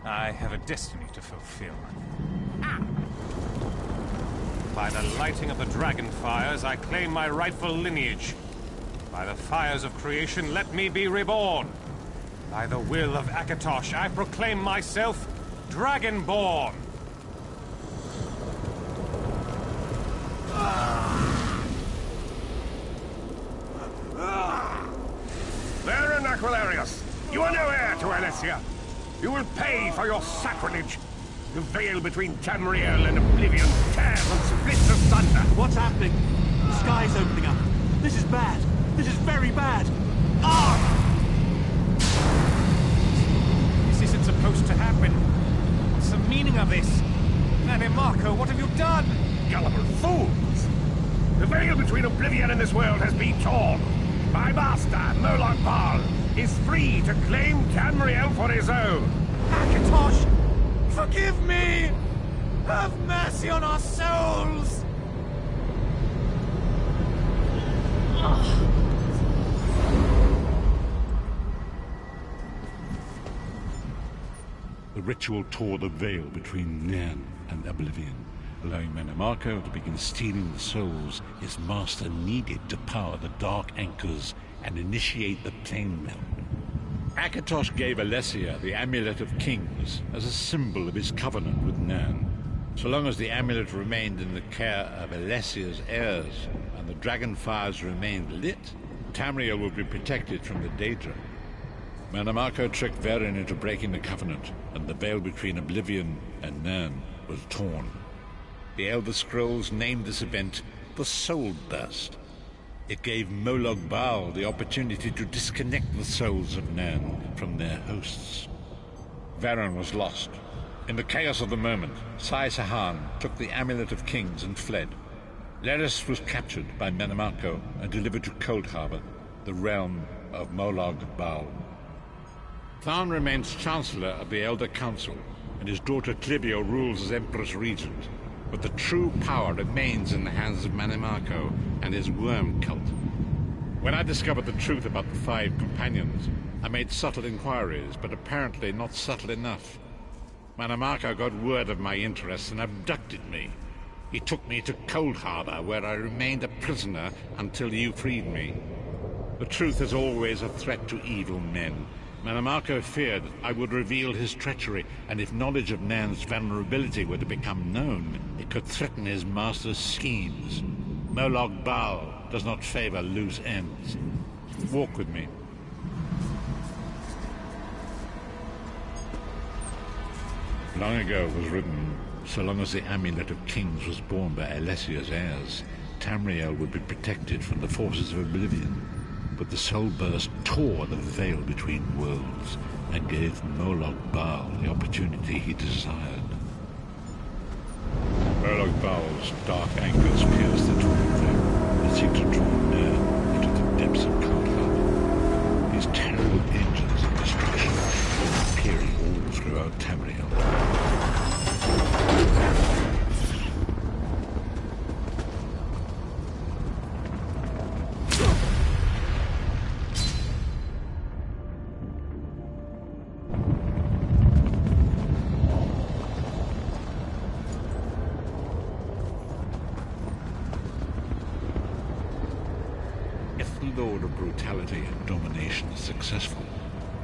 Speaker 13: I have a destiny to fulfill. By the lighting of the dragon fires, I claim my rightful lineage. By the fires of creation, let me be reborn. By the will of Akatosh, I proclaim myself Dragonborn.
Speaker 11: Veren Aquilarius, you are no heir to Alessia. You will pay for your sacrilege. The veil between Tamriel and Oblivion tears and splits asunder.
Speaker 22: What's happening? The sky's opening up. This is bad. This is very bad. Ah!
Speaker 13: This isn't supposed to happen. What's the meaning of this? Mannimarco, what have you done?
Speaker 11: Gullible fools! The veil between Oblivion and this world has been torn. My master, Molag Bal, is free to claim Tamriel for his own.
Speaker 13: Akatosh! Forgive me! Have mercy on our souls!
Speaker 5: The ritual tore the veil between Nairn and Oblivion, allowing Mannimarco to begin stealing the souls his master needed to power the Dark Anchors and initiate the Plane Meld. Akatosh gave Alessia the Amulet of Kings as a symbol of his covenant with Nairn. So long as the amulet remained in the care of Alessia's heirs and the dragon fires remained lit, Tamriel would be protected from the Daedra. Mannimarco tricked Veren into breaking the covenant, and the veil between Oblivion and Nairn was torn. The Elder Scrolls named this event the Soul Burst. It gave Molag Bal the opportunity to disconnect the souls of Nairn from their hosts. Veren was lost. In the chaos of the moment, Sai Sahan took the Amulet of Kings and fled. Leris was captured by Mannimarco and delivered to Coldharbour, the realm of Molag Bal. Tharn remains Chancellor of the Elder Council, and his daughter Clivio rules as Empress Regent. But the true power remains in the hands of Mannimarco and his worm cult. When I discovered the truth about the 5 companions, I made subtle inquiries, but apparently not subtle enough. Mannimarco got word of my interests and abducted me. He took me to Coldharbour, where I remained a prisoner until you freed me. The truth is always a threat to evil men. Mannimarco feared I would reveal his treachery, and if knowledge of Nairn's vulnerability were to become known, it could threaten his master's schemes. Molag Bal does not favor loose ends. Walk with me. Long ago it was written, so long as the Amulet of Kings was borne by Alessia's heirs, Tamriel would be protected from the forces of Oblivion. But the Soul Burst tore the veil between worlds and gave Molag Bal the opportunity he desired. Molag Bal's dark anchors pierced the torn veil and seemed to draw Nairn into the depths of Coldharbour. His Lord of brutality and domination is successful,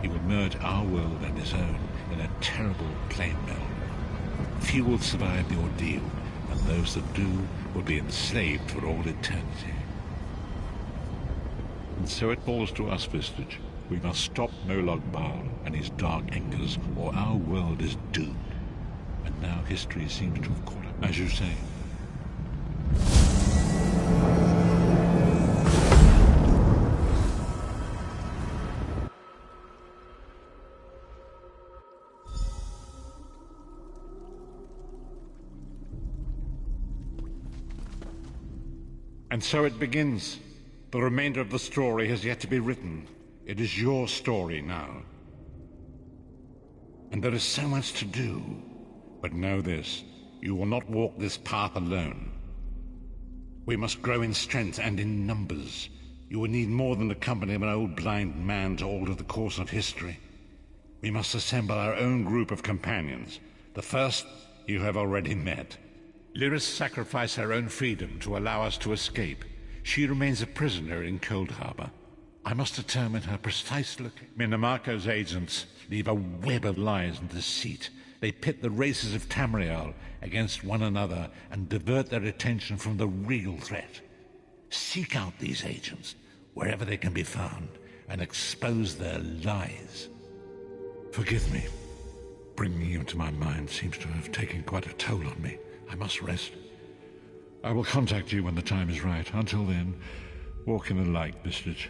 Speaker 5: he will merge our world and his own in a terrible plain meld. Few will survive the ordeal, and those that do will be enslaved for all eternity. And so it falls to us, Vestige. We must stop Molag Bal and his dark angers, or our world is doomed. And now history seems to have caught up, as you say. And so it begins. The remainder of the story has yet to be written. It is your story now. And there is so much to do. But know this, you will not walk this path alone. We must grow in strength and in numbers. You will need more than the company of an old blind man to alter the course of history. We must assemble our own group of companions. The first you have already met. Lyris sacrificed her own freedom to allow us to escape. She remains a prisoner in Cold Harbor. I must determine her precise location. Minamako's agents leave a web of lies and deceit. They pit the races of Tamriel against one another and divert their attention from the real threat. Seek out these agents, wherever they can be found, and expose their lies. Forgive me. Bringing you into my mind seems to have taken quite a toll on me. I must rest. I will contact you when the time is right. Until then, walk in the light, Vestige.